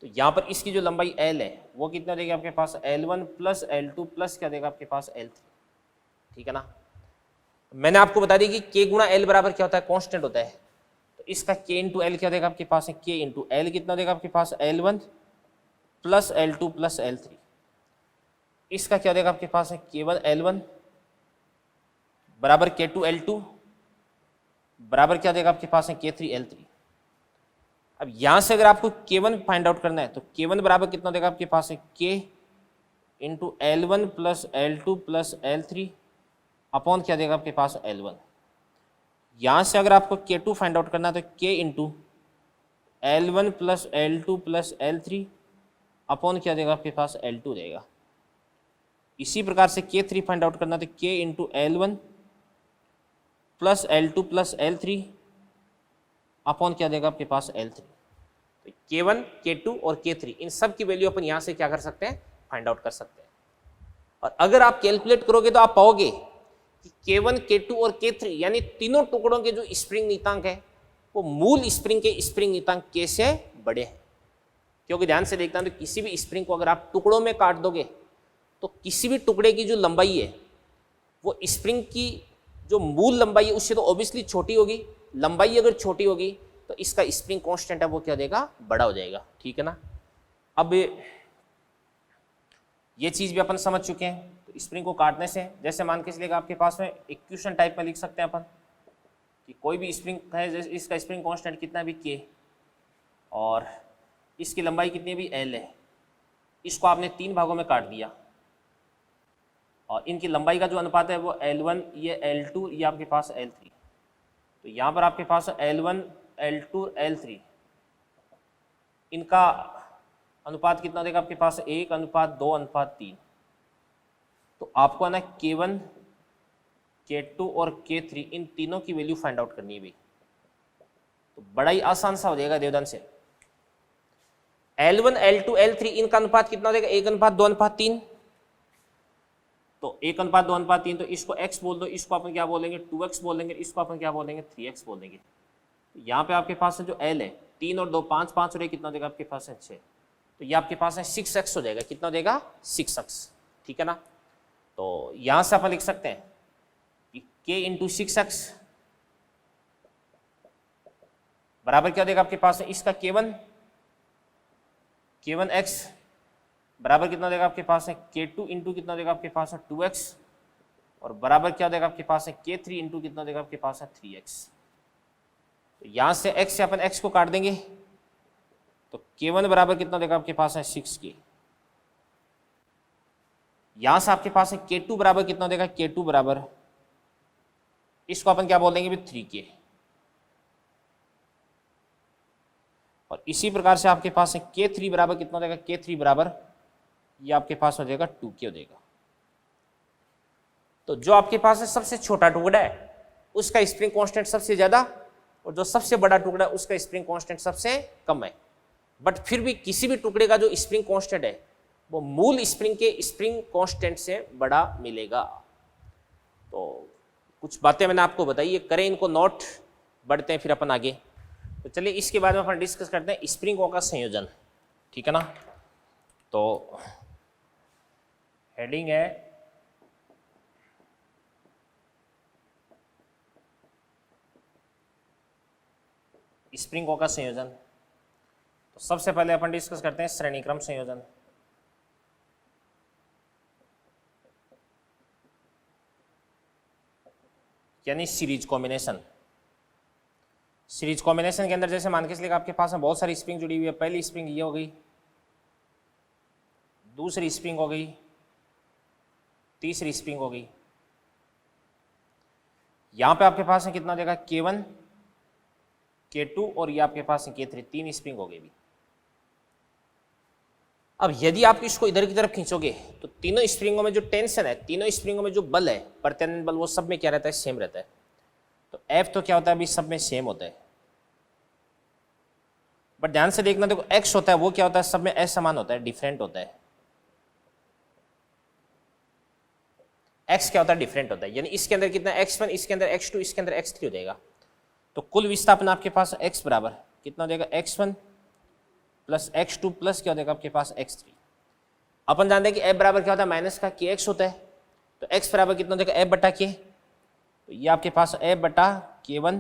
तो यहाँ पर इसकी जो लंबाई L है वो कितना देगा आपके पास, L1 प्लस L2 प्लस क्या देगा आपके पास, L3, ठीक है ना। मैंने आपको बता दी कि K गुणा L बराबर क्या होता है, कांस्टेंट होता है। तो इसका K इंटू एल क्या देगा आपके पास, K इंटू एल कितना देगा आपके पास, L1 plus L2 plus L3। इसका क्या देगा आपके पास है, K1 L1 बराबर K2 L2 बराबर क्या देगा आपके पास है, K3 L3। अब यहां से अगर आपको K1 फाइंड आउट करना है तो K1 बराबर कितना देगा आपके पास है, K into L1 plus L2 plus L3 upon क्या देगा आपके पास, L1। यहां से अगर आपको K2 फाइंड आउट करना है तो K into L1 plus L2 plus L3 upon क्या देगा आपके पास, L2 देगा। इसी प्रकार से K3 फाइंड आउट करना तो K into L1 plus L2 plus L3 upon क्या देगा आपके पास L3। तो K1, K2 और K3 इन सब की वैल्यू अपन यहाँ से क्या कर सकते हैं, फाइंड आउट कर सकते हैं। और अगर आप कैलकुलेट करोगे तो आप पाओगे कि K1, K2 और K3 यानी तीनों टुकड़ों के जो स्प्रिंग नियतांक है वो मूल स्प्रिंग के स्प्रिंग नियतांक K से बड़े हैं। क्योंकि ध्यान से देखना, तो किसी भी स्प्रिंग को अगर आप टुकड़ों में काट दोगे तो किसी भी टुकड़े की जो लंबाई है वो स्प्रिंग की जो मूल लंबाई है उससे तो ऑब्वियसली छोटी होगी। लंबाई अगर छोटी होगी तो इसका स्प्रिंग कांस्टेंट है वो क्या देगा, बड़ा हो जाएगा। ठीक है ना। अब ये चीज भी अपन समझ चुके हैं। तो स्प्रिंग को काटने से जैसे मान के चलिएगा आपके पास में इक्वेशन टाइप में लिख सकते हैं अपन कि कोई भी स्प्रिंग है, जैसे इसका स्प्रिंग कांस्टेंट कितना भी K और इसकी लंबाई कितनी भी L है, इसको आपने 3 भागों में काट दिया और इनकी लंबाई का जो अनुपात है वो L1, ये L2, ये आपके पास L3। तो यहाँ पर आपके पास L1, L2, L3 इनका अनुपात कितना देगा आपके पास, 1:2:3। तो आपको है ना K1, K2 और K3 इन तीनों की वैल्यू फाइंड आउट करनी है भाई। तो बड़ा ही आसान सा हो जाएगा देवदान से। L1, L2, L3 इनका अनुपात कितना हो जाएगा, 1:2:3। तो 1:2:3, तो इसको x बोल दो, इसको अपन क्या बोलेंगे 2x बोलेंगे, इसको अपन क्या बोलेंगे 3x बोलेंगे। तो यहाँ पे आपके पास जो L है 3 और 2 5, 5 और 1 कितना देगा आपके पास है 6। तो ये आपके पास है 6x हो जाएगा। कितना देगा 6x। ठीक है ना। तो यहाँ से अपन लिख सकते हैं कि K × 6x बराबर क्या देगा आपके पास है, इसका K1x बराबर कितना देगा आपके पास है K2 × कितना देगा आपके पास है 2x और बराबर क्या देगा आपके पास है K3 × कितना देगा आपके पास है 3x। तो यहां से x से अपन x को काट देंगे तो K1 बराबर कितना देगा आपके पास है 6K। यहां से आपके पास है K2 बराबर कितना देगा, K2 बराबर इसको अपन क्या बोल देंगे भी 3K। और इसी प्रकार से आपके पास है K3 बराबर कितना देगा, K3 बराबर ये आपके पास हो जाएगा 2K हो जाएगा। तो जो आपके पास है सबसे छोटा टुकड़ा है उसका स्प्रिंग कांस्टेंट सबसे ज्यादा और जो सबसे बड़ा टुकड़ा है उसका स्प्रिंग कांस्टेंट सबसे कम है। बट फिर भी किसी भी टुकड़े का जो स्प्रिंग कांस्टेंट है वो मूल स्प्रिंग के स्प्रिंग कांस्टेंट से बड़ा मिलेगा। तो कुछ बातें मैंने आपको बताई, करें इनको नोट, बढ़ते हैं फिर अपन आगे। तो चलिए इसके बाद में अपन डिस्कस करते हैं स्प्रिंगों का संयोजन। ठीक है ना। तो हेडिंग है स्प्रिंगों का संयोजन। तो सबसे पहले अपन डिस्कस करते हैं श्रेणीक्रम संयोजन। यानी सीरीज कॉम्बिनेशन। सीरीज कॉम्बिनेशन के अंदर जैसे मान के चलिए आपके पास में बहुत सारी स्प्रिंग जुड़ी हुई है। पहली स्प्रिंग ये हो गई, दूसरी स्प्रिंग हो गई, तीसरी स्प्रिंग हो गई। यहां पे आपके पास है कितना देगा K1, K2 और ये आपके पास है K3, 3 स्प्रिंग हो गई भी। अब यदि आप इसको इधर की तरफ खींचोगे तो तीनों स्प्रिंगों में जो टेंशन है, तीनों स्प्रिंगों में जो बल है, प्रत्यानयन बल, वो सब में क्या रहता है, सेम रहता है। तो F तो क्या होता है अभी सब में सेम होता है। बट ध्यान से देखना, देखो X होता है वो क्या होता है सब में असमान होता है, डिफरेंट होता है। X क्या होता है, डिफरेंट होता है। यानी इसके अंदर कितना X1, इसके अंदर X2, इसके अंदर X3 हो जाएगा। तो कुल विस्थापन आपके पास X बराबर कितना हो जाएगा, X1 प्लस X2 प्लस क्या हो जाएगा आपके पास X3। अपन जानते हैं कि F बराबर क्या होता है, माइनस का KX होता है। तो X बराबर कितना हो जाएगा F बटा K। तो ये आपके पास F बटा K1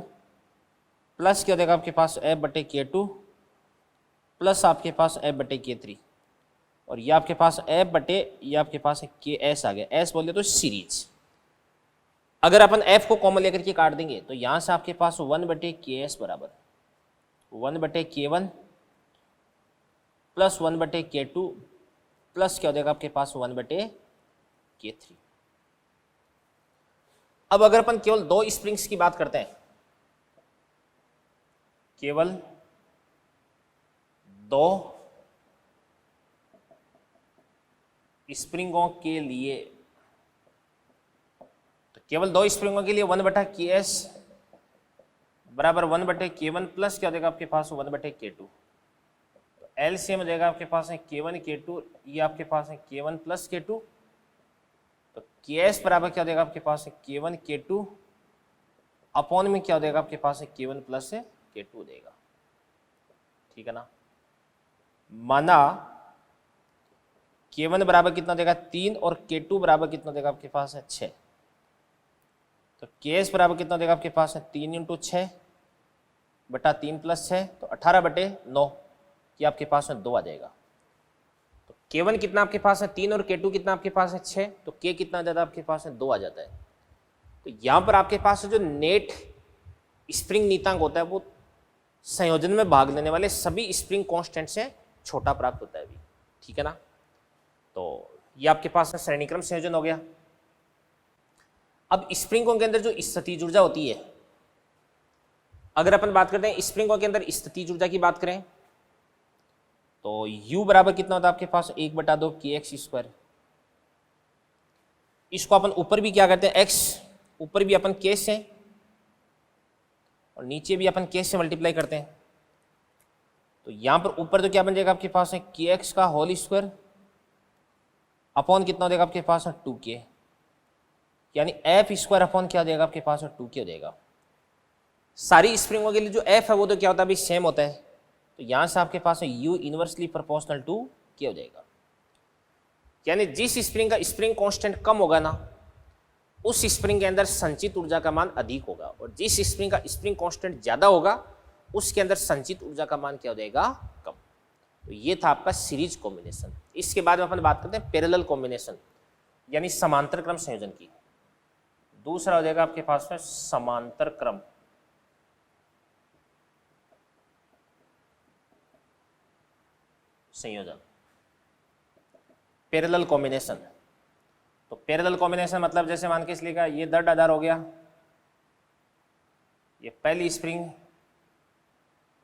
प्लस क्या हो जाएगा आपके पास F बटे K2 प्लस आपके पास F बटे K3 और ये आपके पास F बटे ये आपके पास KS आ गया। S बोले तो सीरीज। अगर अपन F को कॉमन लेकर के काट देंगे तो यहां से आपके पास 1 बटे KS बराबर 1 बटे K1 प्लस 1 बटे K2 प्लस क्या हो जाएगा आपके पास 1 बटे K3। अब अगर अपन केवल 2 स्प्रिंग्स की बात करते हैं, केवल 2 स्प्रिंगों के लिए, तो केवल 2 स्प्रिंगों के लिए 1 बटा KS बराबर 1/K1 प्लस क्या हो जाएगा आपके पास 1/K2। तो एलसीएम हो जाएगा आपके पास है K1 K2, ये आपके पास है K1 प्लस K2। तो Ks बराबर क्या हो जाएगा आपके पास है K1 K2 अपॉन में क्या हो जाएगा आपके पास है K1 प्लस K2 हो जाएगा। ठीक है ना। माना K1 बराबर कितना देगा 3 और K2 बराबर कितना देगा आपके पास है 6। तो Ks बराबर कितना देगा आपके पास है 3 × 6 बटा 3 प्लस 6, तो 18/9 ये आपके पास में 2 आ जाएगा। तो K1 कितना आपके पास है 3 और K2 कितना आपके पास है 6, तो K कितना आ जाता है आपके पास है 2 आ जाता है। तो यहाँ पर आपके पास जो नेट स्प्रिंग नीतांक होता है वो संयोजन में भाग लेने वाले सभी स्प्रिंग कांस्टेंट से छोटा प्राप्त होता है अभी। ठीक है ना। तो ये आपके पास है श्रेणीक्रम संयोजन हो गया। अब स्प्रिंगों के अंदर जो स्थितिज ऊर्जा होती है, अगर अपन बात करते हैं स्प्रिंगों के अंदर स्थितिज ऊर्जा की बात करें तो U बराबर कितना होता है आपके पास 1/2 kx²। इसको अपन ऊपर भी क्या करते हैं x, ऊपर भी अपन k से और नीचे भी अपन k से मल्टीप्लाई करते हैं। तो यहां पर ऊपर तो क्या बन जाएगा आपके पास है kx का होल स्क्वायर अपॉन कितना हो जाएगा आपके पास है 2k, यानी f² अपॉन क्या हो जाएगा आपके पास है 2k हो जाएगा। सारी स्प्रिंगों के लिए जो f है वो तो क्या होता है अभी सेम होता है। तो यहां से आपके पास है U inversely proportional to k हो जाएगा। यानी जिस स्प्रिंग का स्प्रिंग कांस्टेंट कम होगा ना उस स्प्रिंग के अंदर संचित ऊर्जा का मान अधिक होगा, और जिस स्प्रिंग का स्प्रिंग कांस्टेंट ज्यादा होगा उसके अंदर संचित ऊर्जा का मान क्या हो जाएगा कम। तो ये था आपका सीरीज कॉम्बिनेशन। इसके बाद में अपन बात करते हैं पैरेलल कॉम्बिनेशन यानी समांतर क्रम संयोजन की। दूसरा हो जाएगा आपके पास में समांतर क्रम संयोजन, पैरेलल कॉम्बिनेशन। तो पैरेलल कॉम्बिनेशन मतलब जैसे मान के इसलिए ये दर्द आधार हो गया, ये पहली स्प्रिंग,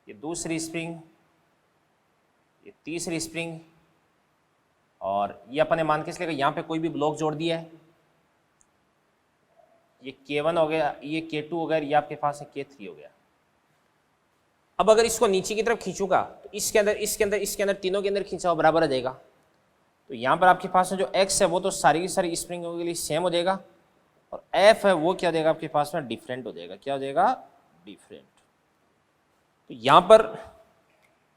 ये दूसरी स्प्रिंग, ये तीसरी स्प्रिंग, और ये अपने मान के इसलिए यहाँ पे कोई भी ब्लॉक जोड़ दिया है। ये K1 हो गया, ये K2 हो गया, ये आपके पास है K3 हो गया। अब अगर इसको नीचे की तरफ खींचूंगा तो इसके अंदर तीनों के अंदर खींचा हुआ बराबर आ जाएगा। तो यहाँ पर आपके पास जो x है वो तो सारी की सारी स्प्रिंगों के लिए सेम हो जाएगा, और f है वो क्या देगा आपके पास में डिफरेंट हो जाएगा। क्या हो जाएगा डिफरेंट। तो यहाँ पर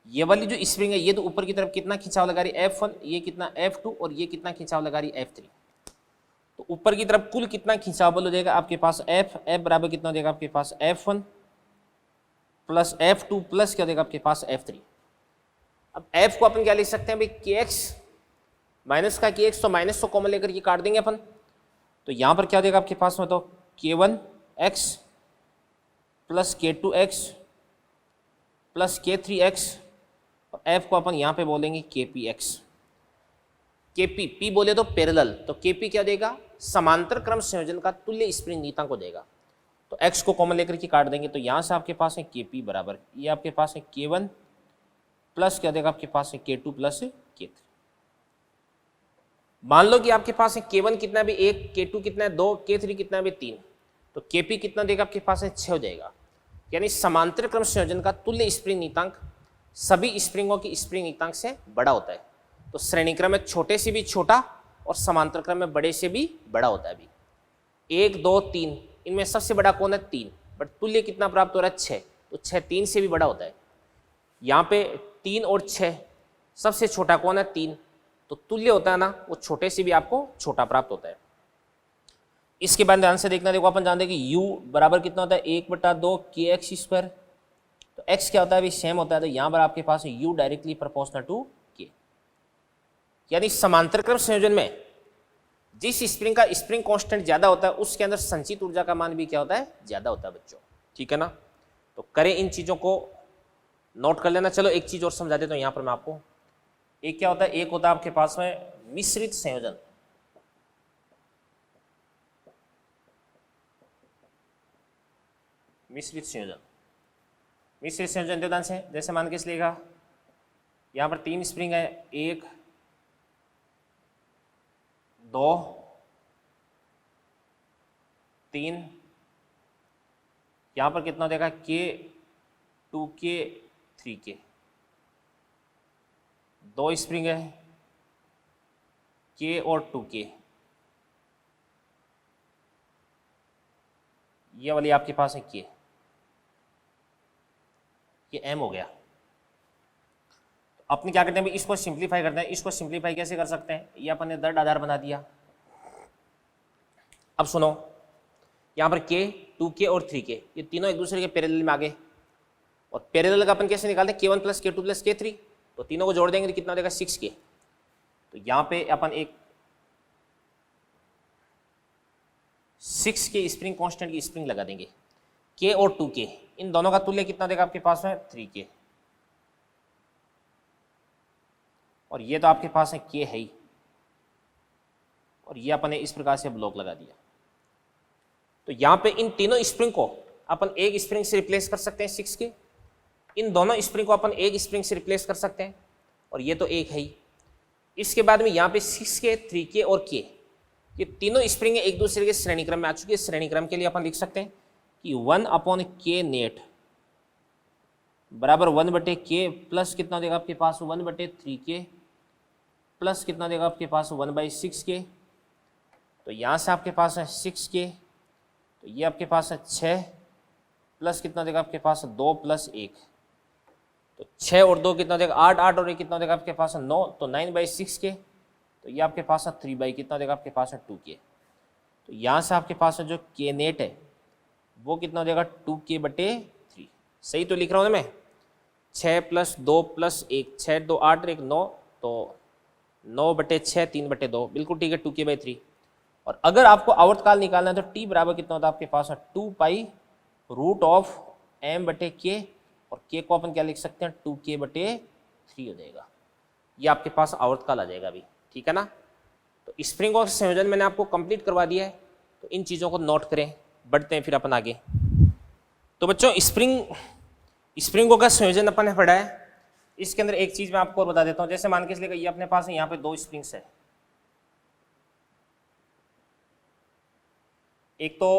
ये वाली जो स्प्रिंग है ये तो ऊपर की तरफ कितना खिंचाव लगा रही F1, ये कितना F2 और ये कितना खिंचाव लगा रही F3। तो ऊपर की तरफ कुल कितना खिंचाव बल हो जाएगा आपके पास F बराबर कितना हो जाएगा आपके पास F1 प्लस F2 प्लस क्या देगा आपके पास F3। अब F को अपन क्या लिख सकते हैं भाई kx माइनस का kx, तो माइनस तो कॉमन लेकर के काट देंगे अपन। तो यहां पर क्या देगा आपके पास में तो k1x plus k2x plus k3x, और f को अपन यहां पे बोलेंगे kpx। kp p बोले तो पैरेलल, तो kp क्या देगा समांतर क्रम संयोजन का तुल्य स्प्रिंग नीतांक को देगा। तो x को कॉमन लेकर के काट देंगे, तो यहां से आपके पास है kp बराबर ये आपके पास है k1 प्लस क्या देगा आपके पास है k2 प्लस k3। मान लो कि आपके पास है k1 कितना भी 1, k2 कितना है 2, k3 कितना भी 3, तो kp कितना देगा आपके पास है 6 हो जाएगा। यानी समांतर क्रम संयोजन का तुल्य स्प्रिंग नीतांक सभी स्प्रिंगों की स्प्रिंग नीतांक से बड़ा होता है। तो श्रेणी क्रम में छोटे से भी छोटा और समांतर क्रम में बड़े से भी बड़ा होता है। अभी 1, 2, 3 इनमें सबसे बड़ा कौन है 3, बट तुल्य कितना प्राप्त हो रहा है 6, तो 6 3 से भी बड़ा होता है। यहाँ पे 3 और 6 सबसे छोटा कौन है 3, तो तुल्य होता है ना वो छोटे से भी आपको छोटा प्राप्त होता है। इसके बाद ध्यान से देखना, देखो अपन जानते हैं कि u बराबर कितना होता है 1/2 kx²। तो x क्या होता है अभी सेम होता है, तो यहाँ पर आपके पास u directly proportional to k। यानी समांतर क्रम संयोजन में जिस स्प्रिंग का स्प्रिंग कांस्टेंट ज्यादा होता है उसके अंदर संचित ऊर्जा का मान भी क्या होता है ज्यादा होता है बच्चों। ठीक है ना। तो करें इन चीजों को नोट कर लेना। चलो एक चीज और समझा देता हूं यहाँ पर मैं आपको। एक क्या होता है, एक होता है आपके पास में मिश्रित संयोजन। मिश्रित संयोजन, मिश्रित संयोजन ध्यान से, जैसे मान के इसलिएगा यहाँ पर 3 स्प्रिंग है, 1, 2, 3, यहाँ पर कितना देगा के 2K 3K, दो स्प्रिंग है K और 2K, ये वाली आपके पास है K, ये M हो गया। तो अपने क्या करते हैं भाई, इसको सिंप्लीफाई करते हैं। इसको सिंप्लीफाई कैसे कर सकते हैं, ये अपन ने दर्द आधार बना दिया। अब सुनो, यहाँ पर K 2K और 3K ये तीनों एक दूसरे के पैरेलल में आ गए, और पैरेलल का अपन कैसे निकालते हैं, K1 plus K2 plus K3, तो तीनों को जोड़ देंगे तो कितना देगा 6K। तो यहाँ पे अपन एक 6 के स्प्रिंग कांस्टेंट की स्प्रिंग लगा देंगे, K और 2K इन दोनों का तुल्य कितना देगा आपके पास में 3K, और ये तो आपके पास है K है ही, और ये अपन ने इस प्रकार से ब्लॉक लगा दिया। तो यहाँ पे इन तीनों स्प्रिंग को अपन एक स्प्रिंग से रिप्लेस कर सकते हैं 6 के, इन दोनों स्प्रिंग को अपन एक स्प्रिंग से रिप्लेस कर सकते हैं, और ये तो एक है ही। इसके बाद में यहाँ पे 6K 3K और K ये तीनों स्प्रिंग एक दूसरे के श्रेणी क्रम में आ चुकी है। श्रेणी क्रम के लिए अपन लिख सकते हैं कि 1/K नेट बराबर 1/K प्लस कितना देगा आपके पास 1/3K प्लस कितना देगा आपके पास 1/6K। तो यहाँ से आपके पास है 6K, तो ये आपके पास है 6 प्लस कितना देगा आपके पास 2 प्लस 1, तो 6 और 2 कितना देगा 8, 8 और 1 कितना देगा आपके पास 9, तो 9/6K। तो ये आपके पास है 3 कितना देगा आपके पास है 2K। तो यहाँ से आपके पास जो K नेट है वो कितना देगा 2K/3। सही तो लिख रहा हूँ ना मैं, 6 प्लस 2 प्लस 1, 6 2 8 1 9, तो 9/6 3/2 बिल्कुल ठीक है 2K/3। और अगर आपको आवर्तकाल निकालना है तो T बराबर कितना होता है आपके पास 2π √ M/K, और K को अपन क्या लिख सकते हैं 2K/3 हो जाएगा। ये आपके पास आवर्तकाल आ जाएगा अभी, ठीक है ना। तो स्प्रिंग और संयोजन मैंने आपको कंप्लीट करवा दिया है, तो इन चीज़ों को नोट करें, बढ़ते हैं फिर अपन आगे। तो बच्चों स्प्रिंगों का संयोजन अपन ने पढ़ा है। इसके अंदर एक चीज़ मैं आपको और बता देता हूँ, जैसे मान के चलिए ये अपने पास है यहाँ पे 2 स्प्रिंग्स है, एक तो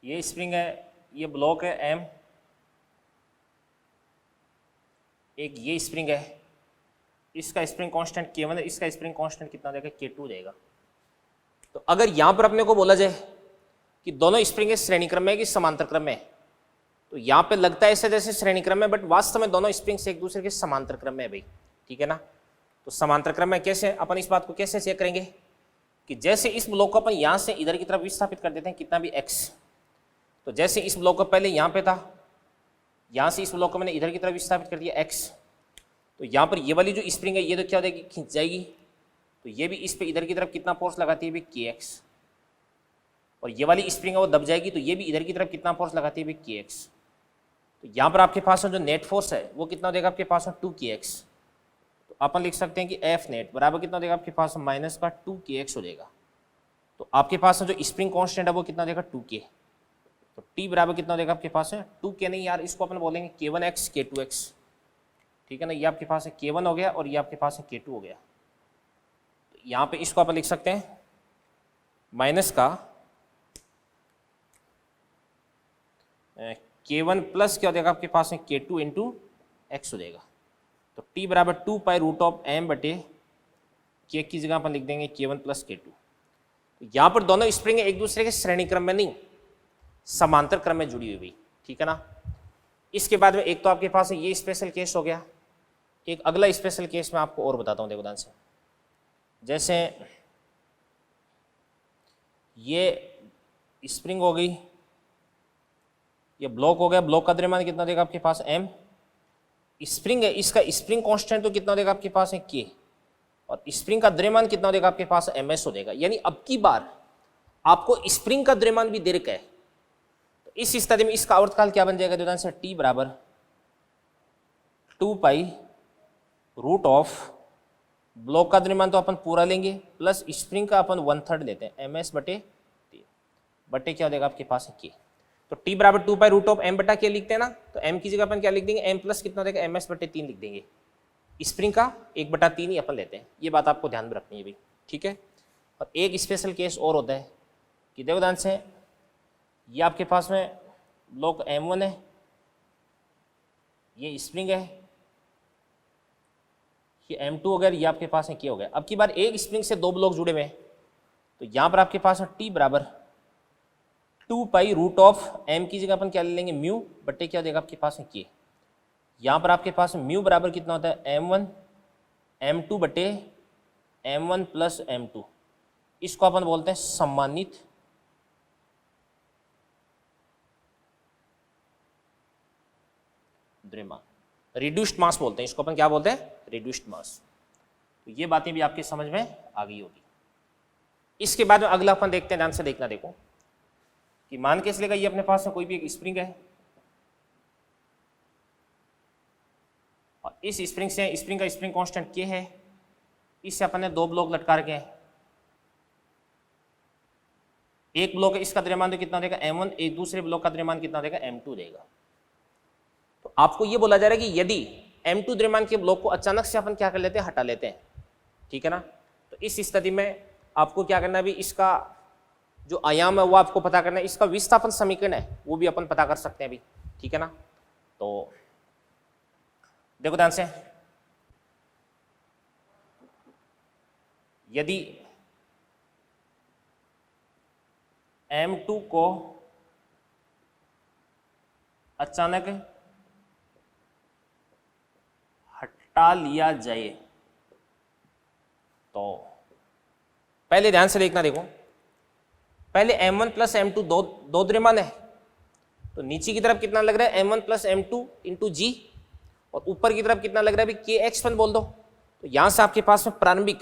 ये स्प्रिंग है, ये ब्लॉक है M, एक ये स्प्रिंग है, इसका स्प्रिंग कांस्टेंट K1 है, इसका स्प्रिंग कांस्टेंट कितना देगा K2 देगा। तो अगर यहाँ पर अपने को बोला जाए कि दोनों स्प्रिंग श्रेणी क्रम में है कि समांतर क्रम में है, तो यहाँ पे लगता है ऐसे जैसे श्रेणी क्रम में, बट वास्तव में दोनों स्प्रिंग्स एक दूसरे के समांतर क्रम में है भाई, ठीक है ना। तो समांतर क्रम में कैसे, अपन इस बात को कैसे चेक करेंगे कि जैसे इस ब्लॉक को अपन यहाँ से इधर की तरफ विस्थापित कर देते हैं कितना भी x, तो जैसे इस ब्लॉक को पहले यहाँ पे था, यहाँ से इस ब्लॉक को मैंने इधर की तरफ विस्थापित कर दिया x, तो यहाँ पर ये वाली जो स्प्रिंग है ये तो क्या हो जाएगी खिंच जाएगी, तो ये भी इस पे इधर की तरफ कितना फोर्स लगाती है भाई kx, और ये वाली स्प्रिंग है वो दब जाएगी, तो ये भी इधर की तरफ कितना फोर्स लगाती है भाई kx। तो यहाँ पर आपके पास जो नेट फोर्स है वो कितना देगा आपके पास 2kx। तो अपन लिख सकते हैं कि F नेट बराबर कितना देगा आपके पास माइनस का 2kx हो जाएगा। तो आपके पास जो स्प्रिंग कांस्टेंट है वो कितना देगा 2k, तो T बराबर कितना देगा आपके पास है 2k, नहीं यार इसको अपन बोलेंगे K1x K2x, ठीक है ना। ये आपके पास है K1 हो गया और ये आपके पास है K2 हो गया। तो यहाँ पे इसको अपन लिख सकते हैं माइनस का K1 प्लस क्या हो जाएगा आपके पास है K2 इंटू एक्स हो जाएगा। तो T बराबर 2π √ M/K की जगह अपन लिख देंगे K1 प्लस K2। तो यहाँ पर दोनों स्प्रिंग एक दूसरे के श्रेणी क्रम में नहीं समांतर क्रम में जुड़ी हुई, ठीक है ना। इसके बाद में एक तो आपके पास ये स्पेशल केस हो गया, एक अगला स्पेशल केस मैं आपको और बताता हूँ, देखो ध्यान से। जैसे ये स्प्रिंग हो गई, ये ब्लॉक हो गया, ब्लॉक का द्रव्यमान कितना देगा आपके पास m, स्प्रिंग है इसका स्प्रिंग कांस्टेंट तो कितना देगा आपके पास है k, और स्प्रिंग का द्रव्यमान कितना देगा आपके पास ms हो जाएगा। यानी अब की बार आपको स्प्रिंग का द्रव्यमान भी दे रखा है, तो इस स्थिति में इसका आवर्तकाल क्या बन जाएगा, ध्यान से T बराबर 2π √ ब्लॉक का द्रव्यमान तो अपन पूरा लेंगे प्लस स्प्रिंग का अपन 1/3 लेते हैं ms/3 बटे क्या हो जाएगा आपके पास है k। तो T बराबर 2π √ M/K लिखते हैं ना, तो M की जगह अपन क्या लिख देंगे m प्लस कितना देगा ms/3 लिख देंगे। स्प्रिंग का 1/3 ही अपन लेते हैं, ये बात आपको ध्यान में रखनी है भाई, ठीक है। और एक स्पेशल केस और होता है कि देखो ध्यान से ये आपके पास में ब्लॉक M1 है, ये स्प्रिंग है, ये M2 हो गया, ये आपके पास है K हो गया। अब की बार एक स्प्रिंग से दो ब्लॉक जुड़े हुए हैं, तो यहाँ पर आपके पास है T बराबर 2 पाई रूट ऑफ M की जगह अपन क्या ले लेंगे म्यू बट्टे क्या देगा आपके पास है K। यहाँ पर आपके पास म्यू बराबर कितना होता है M1 M2 बटे M1 प्लस M2, इसको अपन बोलते हैं सम्मानित द्रव्यमान, रिड्यूस्ड मास बोलते हैं इसको, अपन क्या बोलते हैं रिड्यूस्ड मास। तो ये बातें भी आपके समझ में आ गई होगी। इसके बाद में अगला अपन देखते हैं, ध्यान से देखना, देखो कि मान के चलेगा ये अपने पास में कोई भी एक स्प्रिंग है और इस स्प्रिंग से स्प्रिंग का स्प्रिंग कांस्टेंट K है, इससे अपन ने दो ब्लॉक लटका रखे हैं। एक ब्लॉक है इसका द्रव्यमान तो कितना देगा M1, एक दूसरे ब्लॉक का द्रव्यमान कितना देगा M2 देगा। तो आपको ये बोला जा रहा है कि यदि M2 द्रव्यमान के ब्लॉक को अचानक से अपन क्या कर लेते हैं हटा लेते हैं, ठीक है ना, तो इस स्थिति में आपको क्या करना है, अभी इसका जो आयाम है वो आपको पता करना है, इसका विस्थापन समीकरण है वो भी अपन पता कर सकते हैं अभी, ठीक है ना। तो देखो ध्यान से, यदि M2 को अचानक हटा लिया जाए तो पहले ध्यान से देखना, देखो पहले M1 प्लस M2 दो द्रव्यमान है, तो नीचे की तरफ कितना लग रहा है M1 प्लस M2 इंटू जी, और ऊपर की तरफ कितना लग रहा है अभी KX1 बोल दो। तो यहां से आपके पास में प्रारंभिक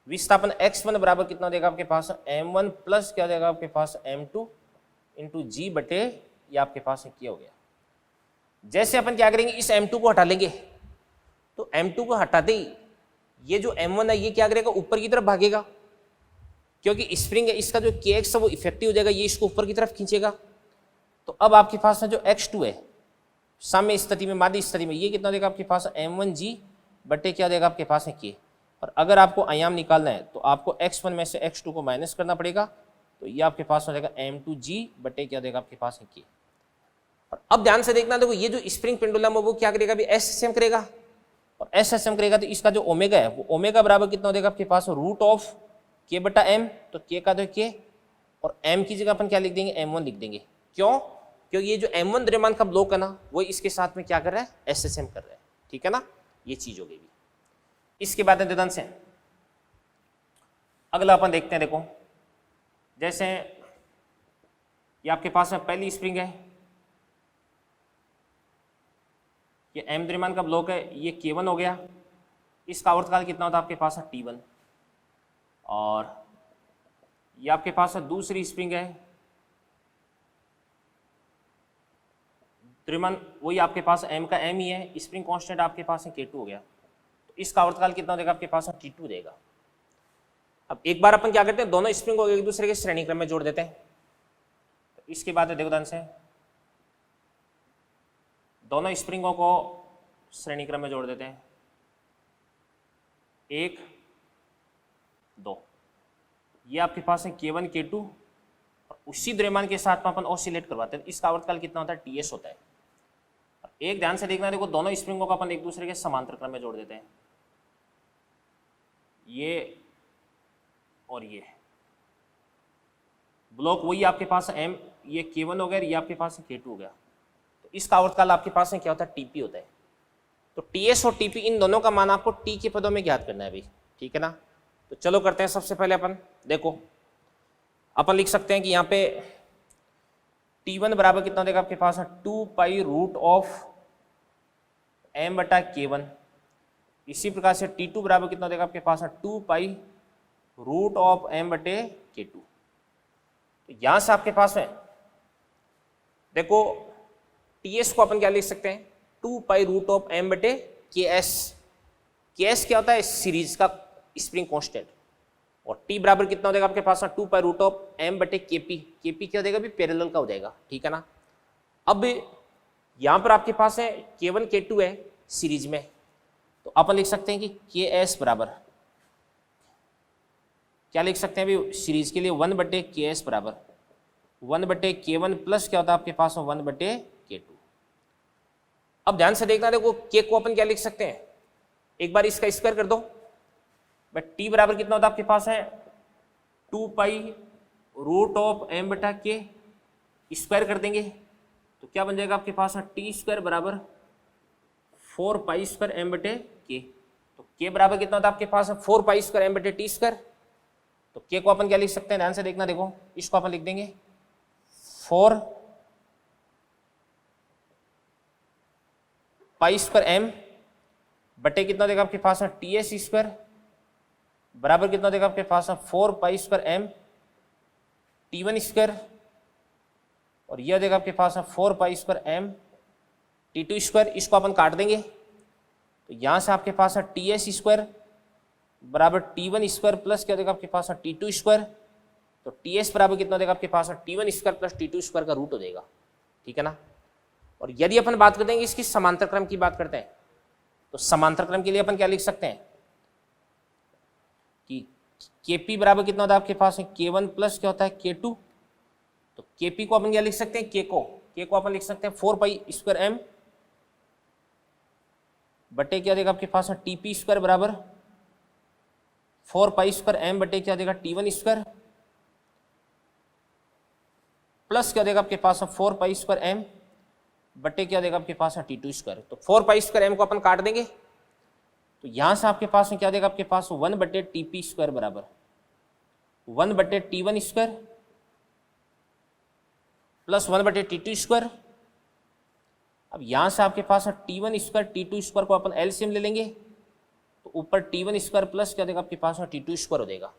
विस्थापन x1 बराबर कितना देगा आपके पास M1 प्लस क्या देगा आपके पास M2 इंटू जी बटे ये आपके पास क्या हो गया। जैसे अपन क्या करेंगे इस M2 को हटा लेंगे, तो M2 को हटाते ही ये जो M1 है ये क्या करेगा ऊपर की तरफ भागेगा, क्योंकि स्प्रिंग है इसका जो KX है वो इफेक्टिव हो जाएगा, ये इसको ऊपर की तरफ खींचेगा। तो अब आपके पास में जो X2 है साम्य स्थिति में माध्य स्थिति में ये कितना देगा आपके पास M1G बटे क्या देगा आपके पास है K। और अगर आपको आयाम निकालना है तो आपको x1 में से x2 को माइनस करना पड़ेगा, तो ये आपके पास हो जाएगा M2G बटे क्या देगा आपके पास है K। और अब ध्यान से देखना, देखो ये जो स्प्रिंग पेंडुलम है वो क्या करेगा अभी SSM करेगा, और SSM करेगा तो इसका जो ओमेगा है वो ओमेगा बराबर कितना हो जाएगा आपके पास रूट ऑफ K बटा M, तो K का तो K और M की जगह अपन क्या लिख देंगे M1 लिख देंगे। क्यों? क्योंकि ये जो M1 द्रव्यमान का ब्लॉक है ना वो इसके साथ में क्या कर रहा है SSM कर रहा है, ठीक है ना, ये चीज हो गई। इसके बाद ध्यान से अगला अपन देखते हैं, देखो जैसे ये आपके पास में पहली स्प्रिंग है, ये M द्रव्यमान का ब्लॉक है, ये K1 हो गया, इसका आवर्तकाल कितना होता है आपके पास है T1। और ये आपके पास है दूसरी स्प्रिंग है, द्रव्यमान वही आपके पास M का M ही है, स्प्रिंग कांस्टेंट आपके पास है K2 हो गया, तो इसका आवर्तकाल कितना देगा आपके पास T2 देगा। अब एक बार अपन क्या करते हैं दोनों स्प्रिंग को एक दूसरे के श्रेणी क्रम में जोड़ देते हैं। तो इसके बाद देखो ध्यान से दोनों स्प्रिंगों को श्रेणी क्रम में जोड़ देते हैं, 1 2, ये आपके पास है K1 K2, और उसी द्रव्यमान के साथ में अपन ऑसिलेट करवाते हैं, इसका आवर्तकाल कितना होता है TS होता है। एक ध्यान से देखना, देखो दोनों स्प्रिंगों को अपन एक दूसरे के समांतर क्रम में जोड़ देते हैं, ये और ये ब्लॉक वही आपके पास M, ये K1 हो गया, ये आपके पास K2 हो गया, तो इसका आवर्तकाल आपके पास में क्या होता है TP होता है। तो TS और TP इन दोनों का मान आपको T के पदों में ज्ञात करना है अभी, ठीक है ना। तो चलो करते हैं, सबसे पहले अपन देखो अपन लिख सकते हैं कि यहाँ पे T1 बराबर कितना देगा आपके पास 2 पाई रूट ऑफ M बटा K1। इसी प्रकार से T2 बराबर कितना देगा आपके पास 2 पाई रूट ऑफ M बटे K2। तो यहां से आपके पास में देखो TS को अपन क्या लिख सकते हैं 2 पाई रूट ऑफ M बटे KS। KS क्या होता है सीरीज का स्प्रिंग कांस्टेंट, और T बराबर कितना हो जाएगा आपके पास 2 पाई रूट ऑफ M बटे KP। KP क्या हो जाएगा अभी पैरेलल का हो जाएगा, ठीक है ना। अब यहां पर आपके पास है K1 K2 है सीरीज में, तो अपन लिख सकते हैं कि KS बराबर क्या लिख सकते हैं अभी सीरीज के लिए 1 बटे KS बराबर 1/k1 प्लस क्या होता है आपके पास 1/k2। अब ध्यान से देखना, देखो k को अपन क्या लिख सकते हैं, एक बार इसका स्क्वायर कर दो, बट t बराबर कितना होता है आपके पास है 2 pi root of m/k, square कर देंगे तो क्या बन जाएगा आपके पास टी स्क्वायर बराबर 4 पाई स्क्वायर m/k। तो k बराबर कितना होता है आपके पास 4 पाई स्क्वायर m/t स्क्वायर। तो k को अपन क्या लिख सकते हैं, ध्यान से देखना, देखो इसको अपन लिख देंगे 4 पाई स्क्वायर m बटे कितना देगा आपके पास ts स्क्वायर बराबर कितना देगा आपके पास 4 pi square m t1 square, और यह देगा आपके पास 4 pi square m t2 square. इसको अपन काट देंगे तो यहाँ से आपके पास ts स्क्वायर बराबर t1 स्क्वायर प्लस क्या देगा आपके पास t2 स्क्वायर। तो ts बराबर कितना देगा आपके पास t1 square plus t2 square का रूट हो जाएगा, ठीक है ना। और यदि अपन बात करते हैं इसकी समांतर क्रम की बात करते हैं, तो समांतर क्रम के लिए अपन क्या लिख सकते हैं कि kp बराबर कितना होता है आपके पास k1 प्लस क्या होता है k2। तो kp को अपन क्या लिख सकते हैं, k को अपन लिख सकते हैं 4 पाई स्क्वायर m बटे क्या देगा आपके पास टीपी स्क्वायर बराबर 4 पाई स्क्वायर m बटे क्या देगा t1 स्क्वायर प्लस क्या देगा आपके पास 4 पाई स्क्वायर m बटे क्या देगा आपके पास t2 स्क्वायर। तो 4 पाई स्क्वायर m को अपन काट देंगे तो यहां से आपके पास क्या देगा आपके पास 1 बटे टीपी स्क्वायर बराबर 1 बटे t1 स्क्वायर प्लस 1 बटे t2 स्क्वायर। अब यहां से आपके पास t1 स्क्वायर t2 स्क्वायर को अपन एलसीएम ले लेंगे तो ऊपर t1 स्क्वायर प्लस क्या देगा आपके पास t2 स्क्वायर हो जाएगा।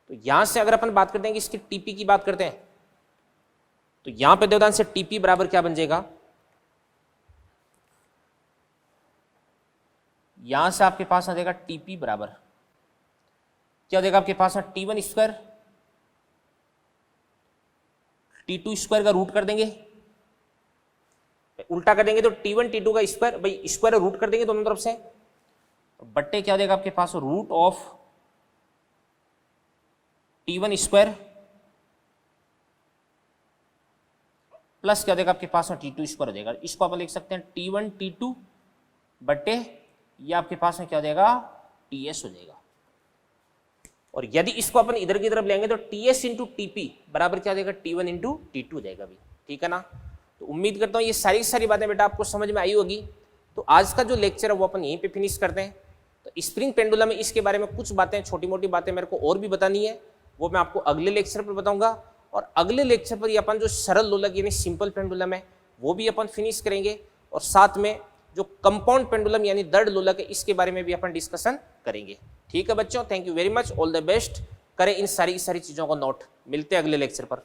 तो यहां से अगर अपन बात करते हैं कि इसकी टीपी की बात करते हैं तो यहां पे देवदान से टीपी बराबर क्या बन जाएगा, यहां से आपके पास आ जाएगा टीपी बराबर क्या देगा आपके पास t1 स्क्वायर t2 स्क्वायर का रूट कर देंगे, उल्टा कर देंगे तो t1 t2 का स्क्वायर, भाई स्क्वायर रूट कर देंगे दोनों तरफ से, बट्टे क्या देगा आपके पास root of t1 square plus क्या देगा आपके पास t2 स्क्वायर हो जाएगा। इसको आप लिख सकते हैं t1 t2 बट्टे ये आपके पास में क्या देगा ts हो जाएगा। और यदि इसको अपन इधर की तरफ लेंगे तो ts इंटू टीपी बराबर क्या देगा t1 इंटू t2 हो जाएगा भी, ठीक है ना। तो उम्मीद करता हूँ ये सारी बातें बेटा आपको समझ में आई होगी। तो आज का जो लेक्चर है वो अपन यहीं पे फिनिश करते हैं। तो स्प्रिंग पेंडुलम में इसके बारे में कुछ बातें, छोटी मोटी बातें मेरे को और भी बतानी है, वो मैं आपको अगले लेक्चर पर बताऊंगा। और अगले लेक्चर पर अपन जो सरल लोलक यानी सिंपल पेंडुलम है वो भी अपन फिनिश करेंगे, और साथ में जो कंपाउंड पेंडुलम यानी दर्ड लोलक है इसके बारे में भी अपन डिस्कशन करेंगे। ठीक है बच्चों, thank you very much, all the best. करें इन सारी चीज़ों को नोट। मिलते हैं अगले लेक्चर पर।